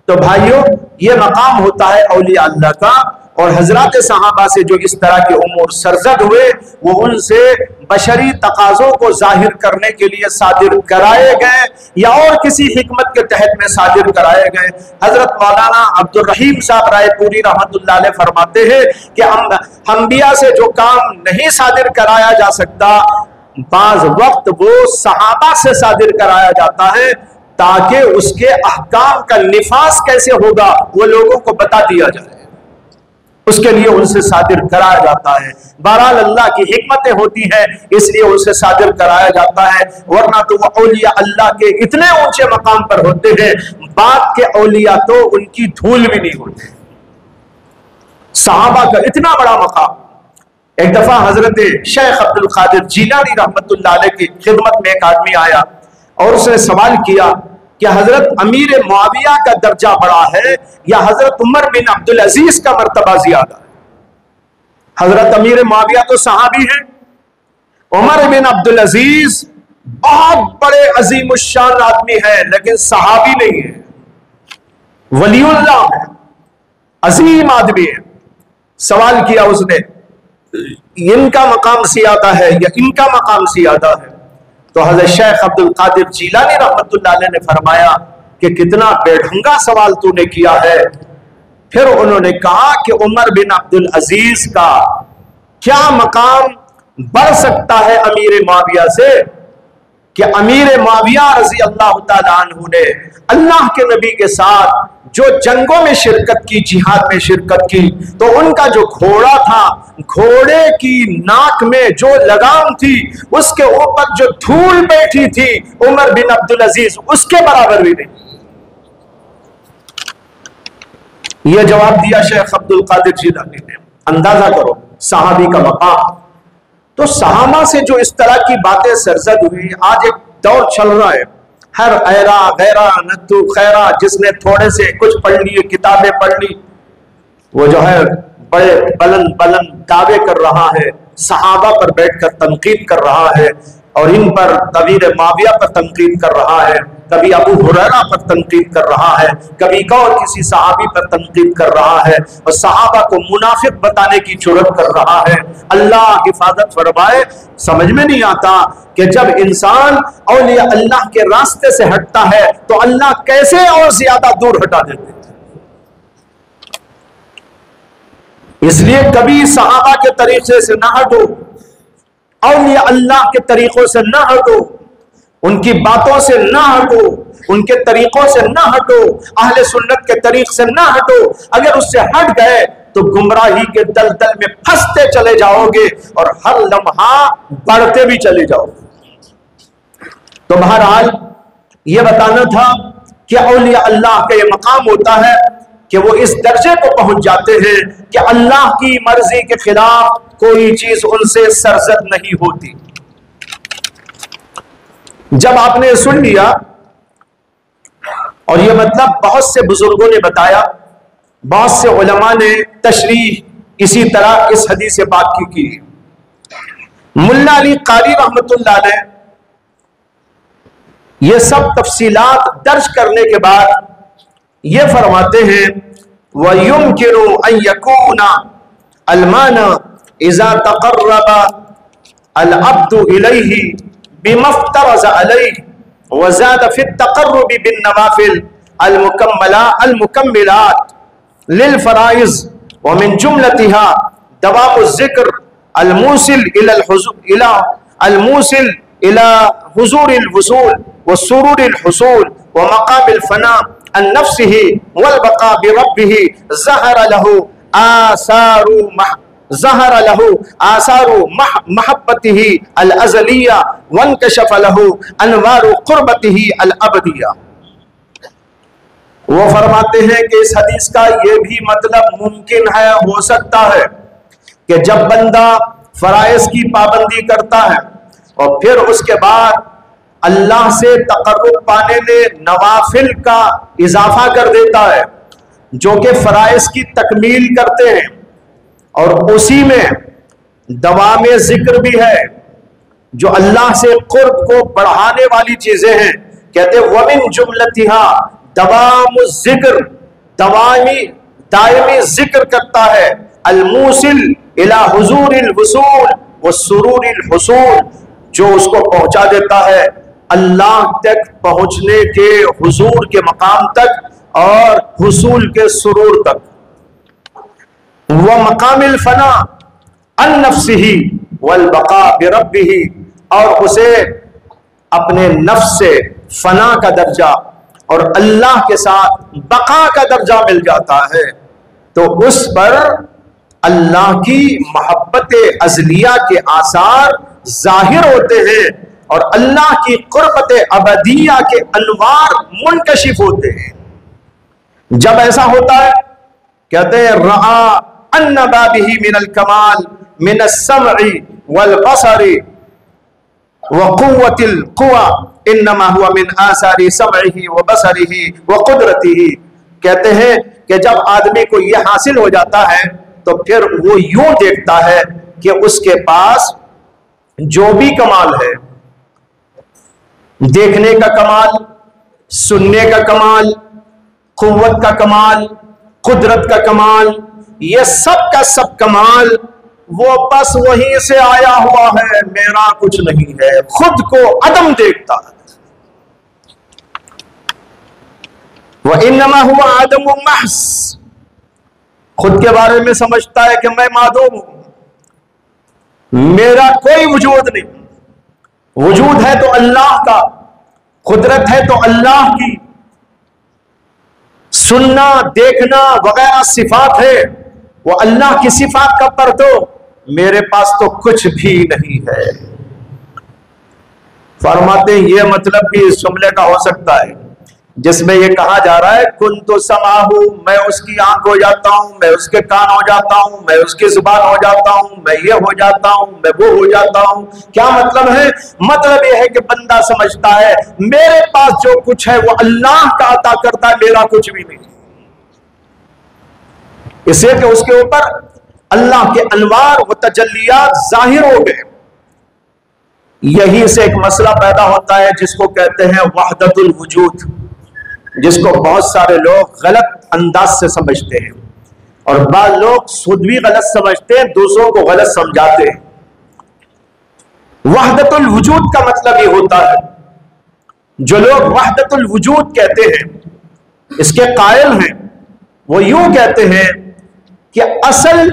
तो भाइयों, ये मकाम होता है औलिया अल्लाह का। और हजरात सहाबा से जो इस तरह के उमूर सरजद हुए, वो उनसे बशरी तकाज़ों को जाहिर करने के लिए सादिर कराए गए या और किसी हिकमत के तहत में सादिर कराए गए। हजरत मौलाना अब्दुल रहीम साहब रायपुरी रहमतुल्लाह अलैह फरमाते हैं कि अंबिया से जो काम नहीं सादिर कराया जा सकता, बाज वक्त वो सहाबा से सादिर कराया जाता है, ताकि उसके अहकाम का निफास कैसे होगा वो लोगों को बता दिया जाए। उसके लिए उनसे सादिर कराया जाता है। बहरहाल अल्लाह की हिकमतें होती हैं, इसलिए उनसे सादिर कराया जाता है, वरना तो वो औलिया अल्लाह के इतने ऊंचे मकाम पर होते हैं, बाद के औलिया तो उनकी धूल भी नहीं होते। सहाबा का इतना बड़ा मकाम। एक दफा हजरत शेख अब्दुल कादिर जीलानी रहमतुल्लाह अलैह की खिदमत में एक आदमी आया और उसने सवाल किया कि हजरत अमीर मुआविया का दर्जा बड़ा है या हजरत उमर बिन अब्दुल अजीज का मर्तबा ज्यादा है? हजरत अमीर मुआविया तो सहाबी हैं, उमर बिन अब्दुल अजीज बहुत बड़े अजीमुश्शान आदमी है, लेकिन सहाबी नहीं है। वलीउल्लाह है, अजीम आदमी है। सवाल किया उसने, इनका मकाम सियादा है या इनका मकाम सियादा है? तो हज़रत शेख अब्दुल कादिर जीलानी रहमतुल्लाह अलैह ने फरमाया कि कितना बेढंगा सवाल तूने किया है। फिर उन्होंने कहा कि उमर बिन अब्दुल अजीज का क्या मकाम बढ़ सकता है अमीर मुआविया से, कि अमीर मुआविया रजी अल्लाह तआला अन्हु ने अल्लाह के नबी के साथ जो जंगों में शिरकत की, जिहाद में शिरकत की, तो उनका जो घोड़ा था, घोड़े की नाक में जो लगाम थी, उसके ऊपर जो धूल बैठी थी, उमर बिन अब्दुल अजीज उसके बराबर भी नहीं। यह जवाब दिया शेख अब्दुल कादिर जीलानी ने। अंदाजा करो सहाबी का मकाम। तो सहाबा से जो इस तरह की बातें सरजद हुई, आज एक दौर चल रहा है, हर ऐरा गैरा नत्तु खैरा, जिसने थोड़े से कुछ पढ़ लिए, किताबें पढ़ ली, वो जो है बड़े बुलंद बुलंद दावे कर रहा है, सहाबा पर बैठकर तनकीद कर रहा है, और इन पर अमीर मुआविया पर तनकीद कर रहा है, कभी अबू हुरैरा पर तनकीद कर रहा है, कभी और किसी सहाबी पर तनकीद कर रहा है, और सहाबा को मुनाफिक बताने की जुर्रत कर रहा है। अल्लाह हिफाजत फरमाए। समझ में नहीं आता कि जब इंसान औलिया अल्लाह के रास्ते से हटता है तो अल्लाह कैसे और ज्यादा दूर हटा देते हैं। इसलिए कभी सहाबा के तरीके से ना हटो, औलिया अल्लाह के तरीकों से ना हटो, उनकी बातों से ना हटो, उनके तरीकों से ना हटो, अहले सुन्नत के तरीक से ना हटो। अगर उससे हट गए तो गुमराही के दलदल में फंसते चले जाओगे और हर लम्हा बढ़ते भी चले जाओगे। तो बहरहाल यह बताना था कि औलिया अल्लाह का यह मकाम होता है कि वो इस दर्जे को पहुंच जाते हैं कि अल्लाह की मर्जी के खिलाफ कोई चीज उनसे सरजद नहीं होती। जब आपने सुन लिया, और यह मतलब बहुत से बुजुर्गों ने बताया, बहुत से उलमा ने तशरीह इसी तरह इस हदीस पाक की मुल्ला अली कारी रहमतुल्लाह ने यह सब तफसीलात दर्ज करने के बाद यह फरमाते हैं, वयुमकिनु अन यकूना अलमाना इज़ा तक़र्रबा अल अब्दु इलैहि बिमफ्तरज़ अलैहि व ज़ादा फ़ी तक़र्रुबि बिन नवाफ़िल अल मुकम्मिलात लिल फ़राइज़ व मिन जुमलतिहा दवामु ज़िक्र अल मूसिल इला हुज़ूरिल वसूल व सुरूरिल हुसूल व मक़ामिल फ़ना अन नफ्सिही वल बक़ा बिरब्बिही ज़हर लहू आसारु महब्बतिही अल अज़लिया वनकशफ़ लहू अनवारु क़ुर्बतिही अल अबदिया। वो फरमाते हैं कि इस हदीस का यह भी मतलब मुमकिन है, हो सकता है कि जब बंदा फराइज़ की पाबंदी करता है और फिर उसके बाद अल्लाह से तक़र्रुब पाने में नवाफिल का इजाफा कर देता है, जो कि फराइज़ की तकमील करते हैं, और उसी में दवामे जिक्र भी है जो अल्लाह से कुर्ब को बढ़ाने वाली चीजें हैं। कहते वमिन जुमलतिहा दवामु जिक्र, दायमी जिक्र करता है, अल मूसिल इला हुजूरिल वसूल व सुरूरिल हुसूल, जो उसको पहुंचा देता है अल्लाह तक पहुंचने के, हुजूर के मकाम तक और हुसूल के सुरूर तक। वह मकामिल फना अन नफ्सिही वल बका बिरब्बिही, और उसे अपने नफ्स से फना का दर्जा और अल्लाह के साथ बका का दर्जा मिल जाता है, तो उस पर अल्लाह की मोहब्बत अज़लिया के आसार जाहिर होते हैं और अल्लाह की कुर्बत अबदिया के अनवार मुनकशिफ होते हैं। जब ऐसा होता है, कहते हैं रआ अन्ना बाबिही मिनल कमाल मिनस समई वल बसरी व कुव्वतिल कुवा इन्नमा हुआ मिन आसारी समईही व बसरिही व कुदरतिही। कहते हैं कि जब आदमी को यह हासिल हो जाता है तो फिर वो यूं देखता है कि उसके पास जो भी कमाल है, देखने का कमाल, सुनने का कमाल, कुव्वत का कमाल, कुदरत का कमाल, ये सब का सब कमाल वो बस वहीं से आया हुआ है, मेरा कुछ नहीं है। खुद को अदम देखता है। वह इन्नमा हुआ आदम महज, खुद के बारे में समझता है कि मैं मादूम हूं, मेरा कोई वजूद नहीं। वजूद है तो अल्लाह का, कुदरत है तो अल्लाह की, सुनना देखना वगैरह सिफात है, वो अल्लाह की सिफात का पर तो मेरे पास तो कुछ भी नहीं है। फरमाते ये मतलब भी इस जुमले का हो सकता है जिसमें यह कहा जा रहा है कुन तो समाहू, मैं उसकी आंख हो जाता हूं, मैं उसके कान हो जाता हूं, मैं उसकी जुबान हो जाता हूं, मैं ये हो जाता हूं, मैं वो हो जाता हूं। क्या मतलब है? मतलब यह है कि बंदा समझता है मेरे पास जो कुछ है वो अल्लाह का अता करता है, मेरा कुछ भी नहीं। इसलिए कि उसके ऊपर अल्लाह के अनवार व तजल्लियात जाहिर हो गए। यही से एक मसला पैदा होता है जिसको कहते हैं वहदतुल वजूद, जिसको बहुत सारे लोग गलत अंदाज से समझते हैं और बाद लोग खुद भी गलत समझते हैं, दूसरों को गलत समझाते हैं। वहदतुल वजूद का मतलब ये होता है, जो लोग वहदतुल वजूद कहते हैं, इसके कायल हैं, वो यूं कहते हैं कि असल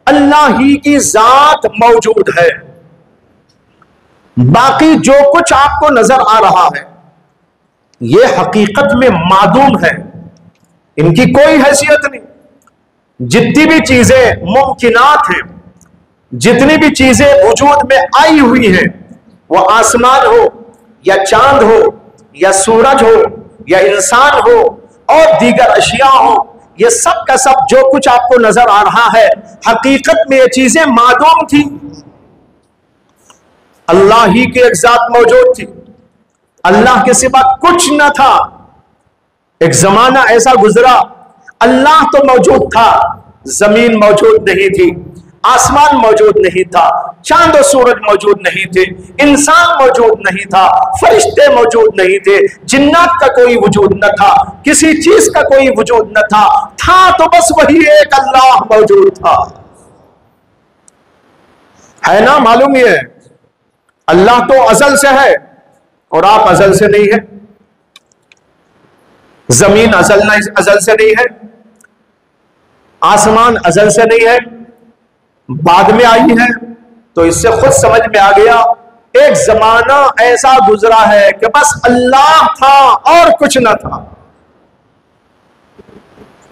अल्लाह ही की जात मौजूद है, बाकी जो कुछ आपको नजर आ रहा है ये हकीकत में मादूम है, इनकी कोई हैसियत नहीं। जितनी भी चीजें मुमकिनात हैं, जितनी भी चीजें वजूद में आई हुई हैं, वो आसमान हो या चांद हो या सूरज हो या इंसान हो और दीगर अशिया हो, ये सब का सब जो कुछ आपको नजर आ रहा है हकीकत में ये चीजें मादूम थी। अल्लाह ही की एक जात मौजूद थी, अल्लाह के सिवा कुछ न था। एक जमाना ऐसा गुजरा अल्लाह तो मौजूद था, जमीन मौजूद नहीं थी, आसमान मौजूद नहीं था, चांद और सूरज मौजूद नहीं थे, इंसान मौजूद नहीं था, फरिश्ते मौजूद नहीं थे, जिन्नात का कोई वजूद न था, किसी चीज का कोई वजूद न था, था तो बस वही एक अल्लाह मौजूद था। है ना? मालूम ही है अल्लाह तो अजल से है और आप अजल से नहीं है, जमीन अजल से नहीं है, आसमान अजल से नहीं है, बाद में आई है। तो इससे खुद समझ में आ गया एक जमाना ऐसा गुजरा है कि बस अल्लाह था और कुछ न था।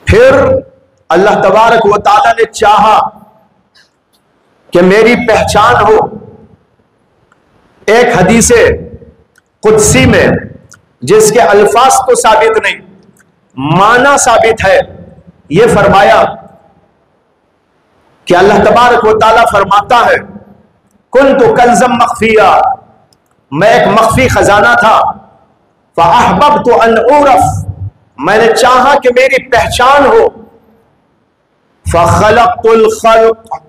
फिर अल्लाह तबारक व तआला ने चाहा कि मेरी पहचान हो। एक हदीसे कुदसी में जिसके अल्फाज तो साबित नहीं, माना साबित है, यह फरमाया कि अल्लाह तबारक व तआला फरमाता है कुन्तु कंज़म मख्फिया, मैं एक मख्फी खजाना था, फ़अहबब्तु अन उरफ़, मैंने चाहा कि मेरी पहचान हो, फ़ख़लक़तुल ख़ल्क़,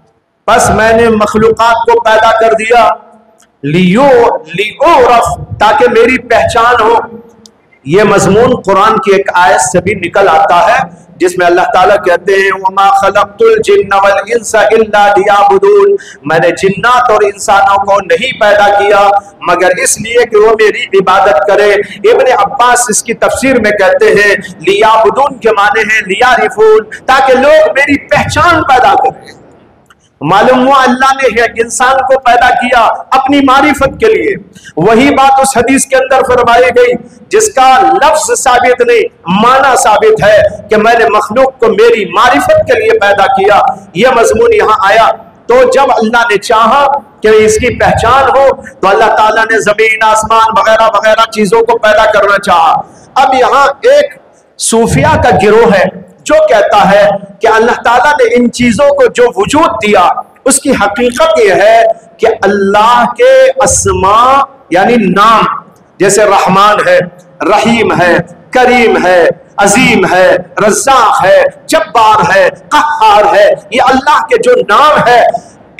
बस मैंने मखलूक़ात को पैदा कर दिया, लिउरफ़, ताकि मेरी पहचान हो। यह मजमून कुरान की एक आयत से भी निकल आता है जिसमें अल्लाह ताला कहते हैं वमा खलक़तुल जिन्न वल इंसा इल्ला लियअबुदून, मैंने जिन्नात और इंसानों को नहीं पैदा किया मगर इसलिए कि वो मेरी इबादत करे। इब्ने अब्बास इसकी तफसीर में कहते हैं लियअबुदून के माने हैं लियारिफून, ताकि लोग मेरी पहचान पैदा करें। मालूम हुआ अल्लाह ने इंसान को पैदा किया अपनी मारिफत के लिए। वही बात उस हदीस के अंदर फरमाई गई जिसका लफ्ज साबित नहीं, माना साबित है कि मैंने मखलूक को मेरी मारिफत के लिए पैदा किया। यह मजमून यहां आया। तो जब अल्लाह ने चाहा कि इसकी पहचान हो तो अल्लाह ताला ने जमीन आसमान वगैरह वगैरह चीजों को पैदा करना चाहा। अब यहां एक सूफिया का गिरोह है जो कहता है कि अल्लाह ताला ने इन चीजों को जो वजूद दिया उसकी हकीकत यह है कि अल्लाह के अस्मा यानी नाम, जैसे रहमान है, रहीम है, करीम है, अजीम है, रज़्ज़ाक़ है, जब्बार है, क़ह्हार है, ये अल्लाह के जो नाम है,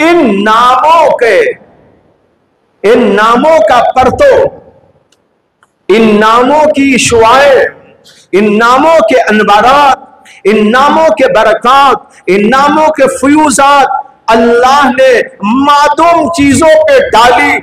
इन नामों का परतो, इन नामों की शुआएं इन नामों के अनवारात, इन नामों के बरकत, इन नामों के फ्यूजात अल्लाह ने मादूम चीजों पे डाली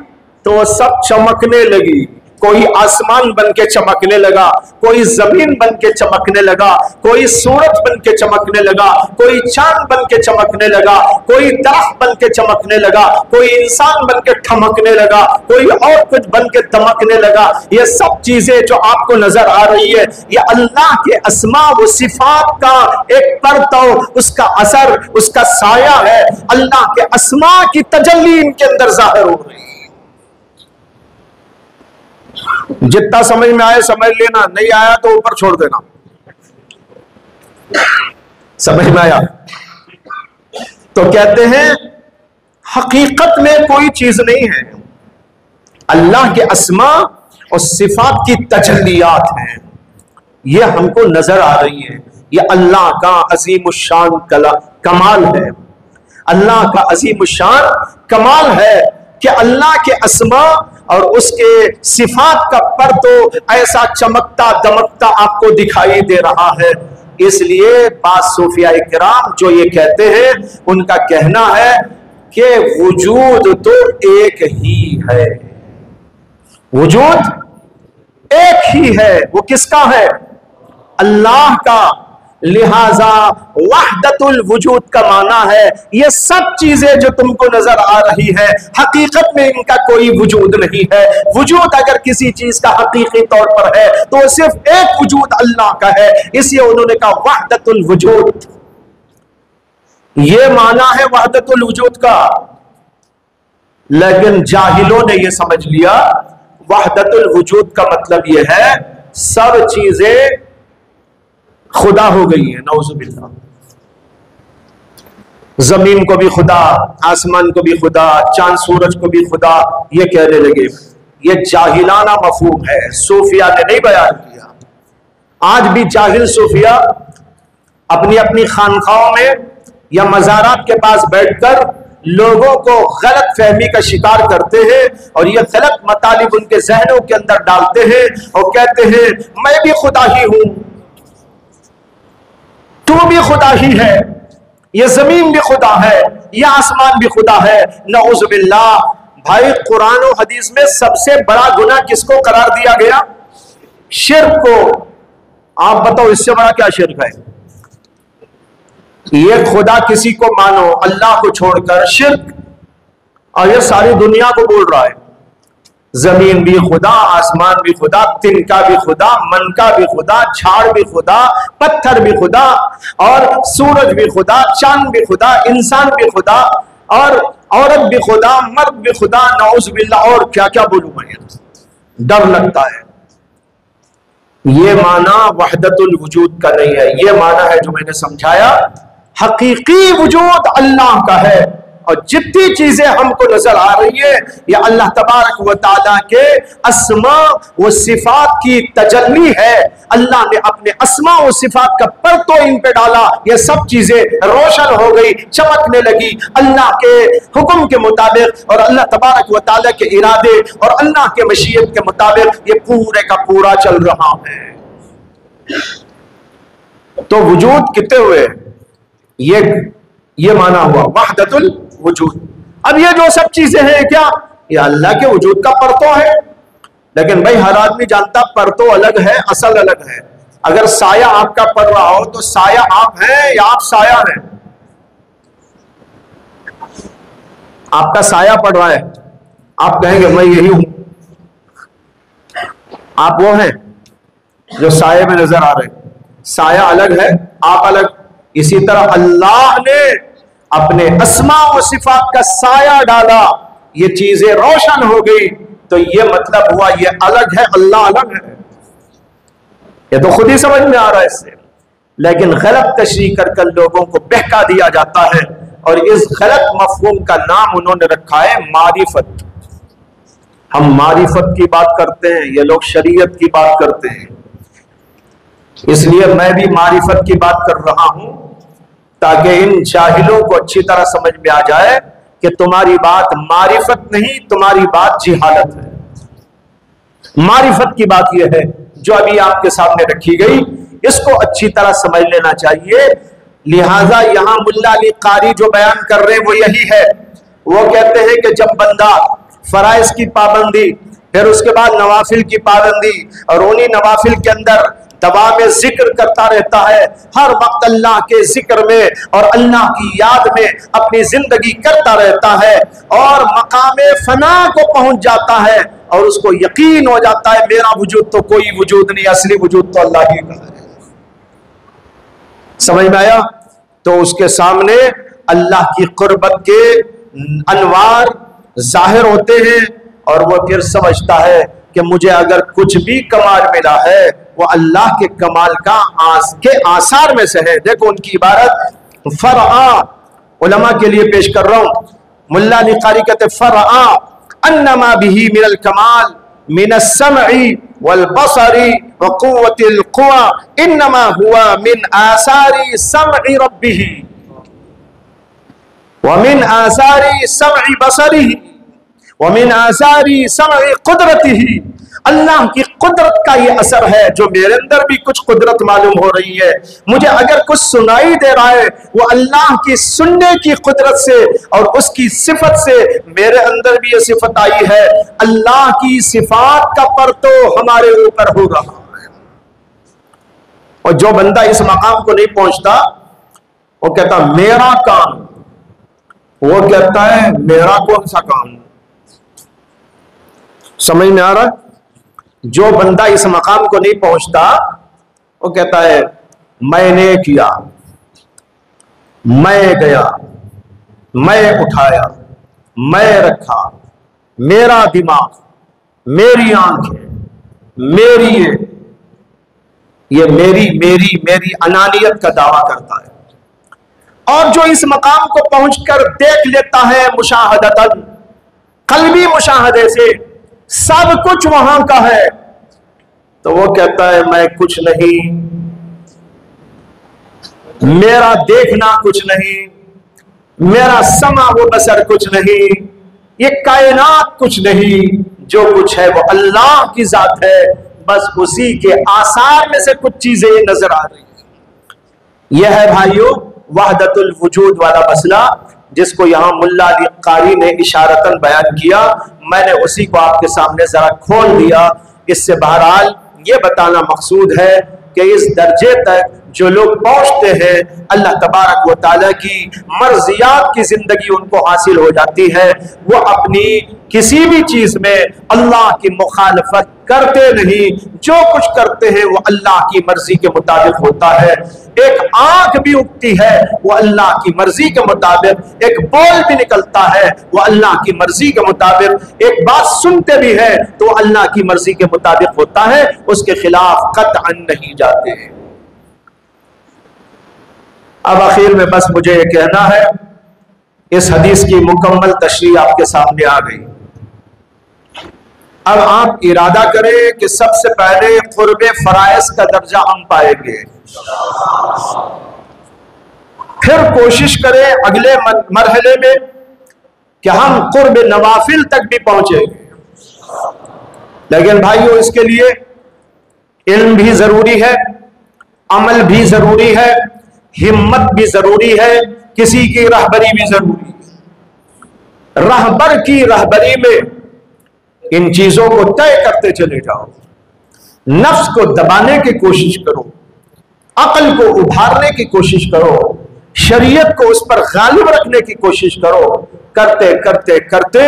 तो वो सब चमकने लगी। कोई आसमान बन के चमकने लगा, कोई जमीन बन के चमकने लगा, कोई सूरज बन के चमकने लगा, कोई चांद बन के चमकने लगा, कोई दरख्त बन के चमकने लगा, कोई इंसान बन के ठमकने लगा, कोई और कुछ बन के दमकने लगा। ये सब चीजें जो आपको नजर आ रही है, ये अल्लाह के अस्मा व सिफात का एक परतव, उसका असर, उसका साया है। अल्लाह के अस्मा की तजल्ली इनके अंदर जाहिर हो रही है। जितना समझ में आए समझ लेना, नहीं आया तो ऊपर छोड़ देना। समझ में आया? तो कहते हैं हकीकत में कोई चीज नहीं है, अल्लाह के अस्मा और सिफात की तजल्लियात हैं। ये हमको नजर आ रही है। ये अल्लाह का अजीमुशान कमाल है। अल्लाह का अजीमुशान कमाल है कि अल्लाह के अस्मा और उसके सिफात का पर तो ऐसा चमकता दमकता आपको दिखाई दे रहा है। इसलिए बात सूफिया इकराम जो ये कहते हैं, उनका कहना है कि वजूद तो एक ही है, वजूद एक ही है। वो किसका है? अल्लाह का। लिहाजा वहदतुल वजूद का माना है ये सब चीजें जो तुमको नजर आ रही है हकीकत में इनका कोई वजूद नहीं है। वजूद अगर किसी चीज का हकीकी तौर पर है तो सिर्फ एक वजूद अल्लाह का है। इसलिए उन्होंने कहा वहदतुल वजूद। ये माना है वहदतुल वजूद का, लेकिन जाहिलों ने यह समझ लिया वहदतुल वजूद का मतलब यह है सब चीजें खुदा हो गई है। नौजुबिल्लाह। जमीन को भी खुदा, आसमान को भी खुदा, चांद सूरज को भी खुदा ये कहने लगे। ये जाहिलाना मफहूम है, सूफिया ने नहीं बयान किया। आज भी जाहिल सूफिया अपनी अपनी खानखाओं में या मज़ारात के पास बैठकर लोगों को गलत फहमी का शिकार करते हैं और ये गलत मतालिब उनके जहनों के अंदर डालते हैं और कहते हैं मैं भी खुदा ही हूं, तू भी खुदा ही है, ये जमीन भी खुदा है, ये आसमान भी खुदा है। नऊजुबिल्लाह। भाई कुरान और हदीस में सबसे बड़ा गुनाह किसको करार दिया गया? शिर्क को। आप बताओ इससे बड़ा क्या शिर्क है? ये खुदा किसी को मानो अल्लाह को छोड़कर शिर्क, और ये सारी दुनिया को बोल रहा है जमीन भी खुदा, आसमान भी खुदा, तिनका भी खुदा, मन का भी खुदा, झाड़ भी खुदा, पत्थर भी खुदा, और सूरज भी खुदा, चांद भी खुदा, इंसान भी खुदा, और औरत भी खुदा, मर्द भी खुदा। नऊजुबिल्लाह। और क्या क्या बोलूं मैं, डर लगता है। ये माना वहदतुल वजूद का नहीं है। ये माना है जो मैंने समझाया, हकीकी वजूद अल्लाह का है। और जितनी चीजें हमको नजर आ रही है ये अल्लाह तबारक व तआला के अस्मा व सिफात की तजल्ली है। अल्लाह ने अपने अस्मा व सिफात का परतो इन पे डाला, ये सब चीजें रोशन हो गई, चमकने लगी अल्लाह के हुक्म के मुताबिक और अल्लाह तबारक व तआला के इरादे और अल्लाह के मशीयत के मुताबिक ये पूरे का पूरा चल रहा है। तो वजूद कितने हुए? ये माना हुआ वहदतुल वजूद। अब ये जो सब चीजें हैं क्या? ये अल्लाह के वजूद का परतो है। लेकिन भाई हर आदमी जानता परतो अलग है, असल अलग है। अगर साया आपका पड़ रहा हो तो साया आप हैं या आप साया हैं? आपका साया पड़ रहा है, आप कहेंगे मैं यही हूं। आप वो हैं जो साये में नजर आ रहे हैं। साया अलग है, आप अलग। इसी तरह अल्लाह ने अपने अस्मा व सिफात का साया डाला, ये चीजें रोशन हो गई। तो ये मतलब हुआ ये अलग है, अल्लाह अलग है। ये तो खुद ही समझ में आ रहा है इससे, लेकिन गलत तशरीह कर लोगों को बहका दिया जाता है। और इस गलत मफहूम का नाम उन्होंने रखा है मारिफत। हम मारिफत की बात करते हैं, ये लोग शरीयत की बात करते हैं। इसलिए मैं भी मारिफत की बात कर रहा हूं ताकि इन जाहिलों को अच्छी तरह समझ में आ जाए कि तुम्हारी बात मारिफत नहीं, तुम्हारी बात जिहालत है। मारिफत की बात यह है जो अभी आपके सामने रखी गई, इसको अच्छी तरह समझ लेना चाहिए। लिहाजा यहां मुल्ला अली कारी जो बयान कर रहे हैं वो यही है। वो कहते हैं कि जब बंदा फराइज की पाबंदी, फिर उसके बाद नवाफिल की पाबंदी, और उन्हीं नवाफिल के अंदर दवा में जिक्र करता रहता है, हर वक्त अल्लाह के जिक्र में और अल्लाह की याद में अपनी जिंदगी करता रहता है, और मकामे फना को पहुंच जाता है, और उसको यकीन हो जाता है मेरा वजूद तो कोई वजूद नहीं, असली वजूद तो अल्लाह ही का है। समझ में आया? तो उसके सामने अल्लाह की कुर्बत के अनवार जाहिर होते हैं, और वो फिर समझता है कि मुझे अगर कुछ भी कमाल मिला है वो अल्लाह के कमाल का के आसार में से है। देखो उनकी इबारत फरआ, उलमा के लिए पेश कर रहा हूं। मुल्ला अली कारी कहते फरआ अन्नमा बिही मिनल कमाल मिनस समई वल बसरी व कुव्वतिल कुवा इन्नमा हुआ मिन आसारी समई रब्बिही व मिन आसारी समई बसरिही व मिन आसारी समई कुदरतिही। अल्लाह की कुदरत का ये असर है, जो मेरे अंदर भी कुछ कुदरत मालूम हो रही है। मुझे अगर कुछ सुनाई दे रहा है वो अल्लाह की सुनने की कुदरत से और उसकी सिफत से मेरे अंदर भी ये सिफत आई है। अल्लाह की सिफात का परतो हमारे ऊपर हो रहा है। और जो बंदा इस मकाम को नहीं पहुंचता वो कहता मेरा काम, वो कहता है मेरा कौन सा काम। समझ में आ रहा है? जो बंदा इस मकाम को नहीं पहुंचता वो कहता है मैंने किया, मैं गया, मैं उठाया, मैं रखा, मेरा दिमाग, मेरी आंखें, मेरी ये मेरी मेरी मेरी अनानियत का दावा करता है। और जो इस मकाम को पहुंचकर देख लेता है मुशाहदतन, कल्बी मुशाहदे से सब कुछ वहां का है, तो वो कहता है मैं कुछ नहीं, मेरा देखना कुछ नहीं, मेरा समा वो बसर कुछ नहीं, ये कायनात कुछ नहीं, जो कुछ है वो अल्लाह की जात है। बस उसी के आसार में से कुछ चीजें नजर आ रही हैं। यह है भाइयों वहदतुल वजूद वाला मसला, जिसको यहां मुल्ला अली कारी ने इशारतन बयान किया। मैंने उसी को आपके सामने जरा खोल दिया। इससे बहरहाल ये बताना मकसूद है कि इस दर्जे तक जो लोग पहुंचते हैं अल्लाह तबारक व तआला की मर्जियात की जिंदगी उनको हासिल हो जाती है। वो अपनी किसी भी चीज में अल्लाह की मुखालफत करते नहीं, जो कुछ करते हैं वो अल्लाह की मर्जी के मुताबिक होता है। एक आंख भी उगती है वो अल्लाह की मर्जी के मुताबिक, एक बोल भी निकलता है वो अल्लाह की मर्जी के मुताबिक, एक बात सुनते भी है तो अल्लाह की मर्जी के मुताबिक होता है, उसके खिलाफ कतअन नहीं जाते हैं। अब आखिर में बस मुझे ये कहना है, इस हदीस की मुकम्मल तशरीह आपके सामने आ गई। अब आप इरादा करें कि सबसे पहले कुर्बे फराइज का दर्जा हम पाएंगे, फिर कोशिश करें अगले मरहले में कि हम कुर्बे नवाफिल तक भी पहुंचेंगे। लेकिन भाइयों इसके लिए इल्म भी जरूरी है, अमल भी जरूरी है, हिम्मत भी जरूरी है, किसी की रहबरी भी जरूरी है। रहबर की रहबरी में इन चीजों को तय करते चले जाओ, नफ्स को दबाने की कोशिश करो, अक्ल को उभारने की कोशिश करो, शरीयत को उस पर गालिब रखने की कोशिश करो। करते करते करते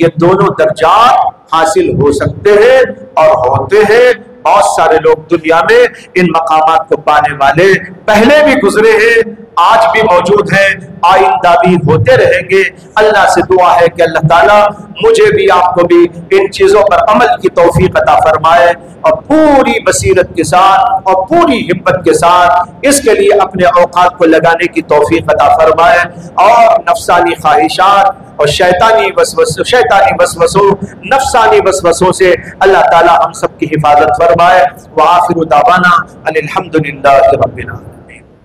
ये दोनों दर्जात हासिल हो सकते हैं और होते हैं। बहुत सारे लोग दुनिया में इन मकामात को पाने वाले पहले भी गुजरे हैं, आज भी मौजूद हैं, आइंदा भी होते रहेंगे। अल्लाह से दुआ है कि अल्लाह ताला मुझे भी आपको भी इन चीजों पर अमल की तौफीक अता फरमाए और पूरी बसीरत के साथ और पूरी हिम्मत के साथ इसके लिए अपने औकात को लगाने की तौफीक अता फरमाए और नफसानी ख्वाहिशात और शैतानी वसवसों नफसानी वसवसों से अल्लाह ताला हम सब की हिफाजत फरमाए। व आखिरु दावाना अनिल हम्दुलिल्लाहि रब्बिल आलमीन।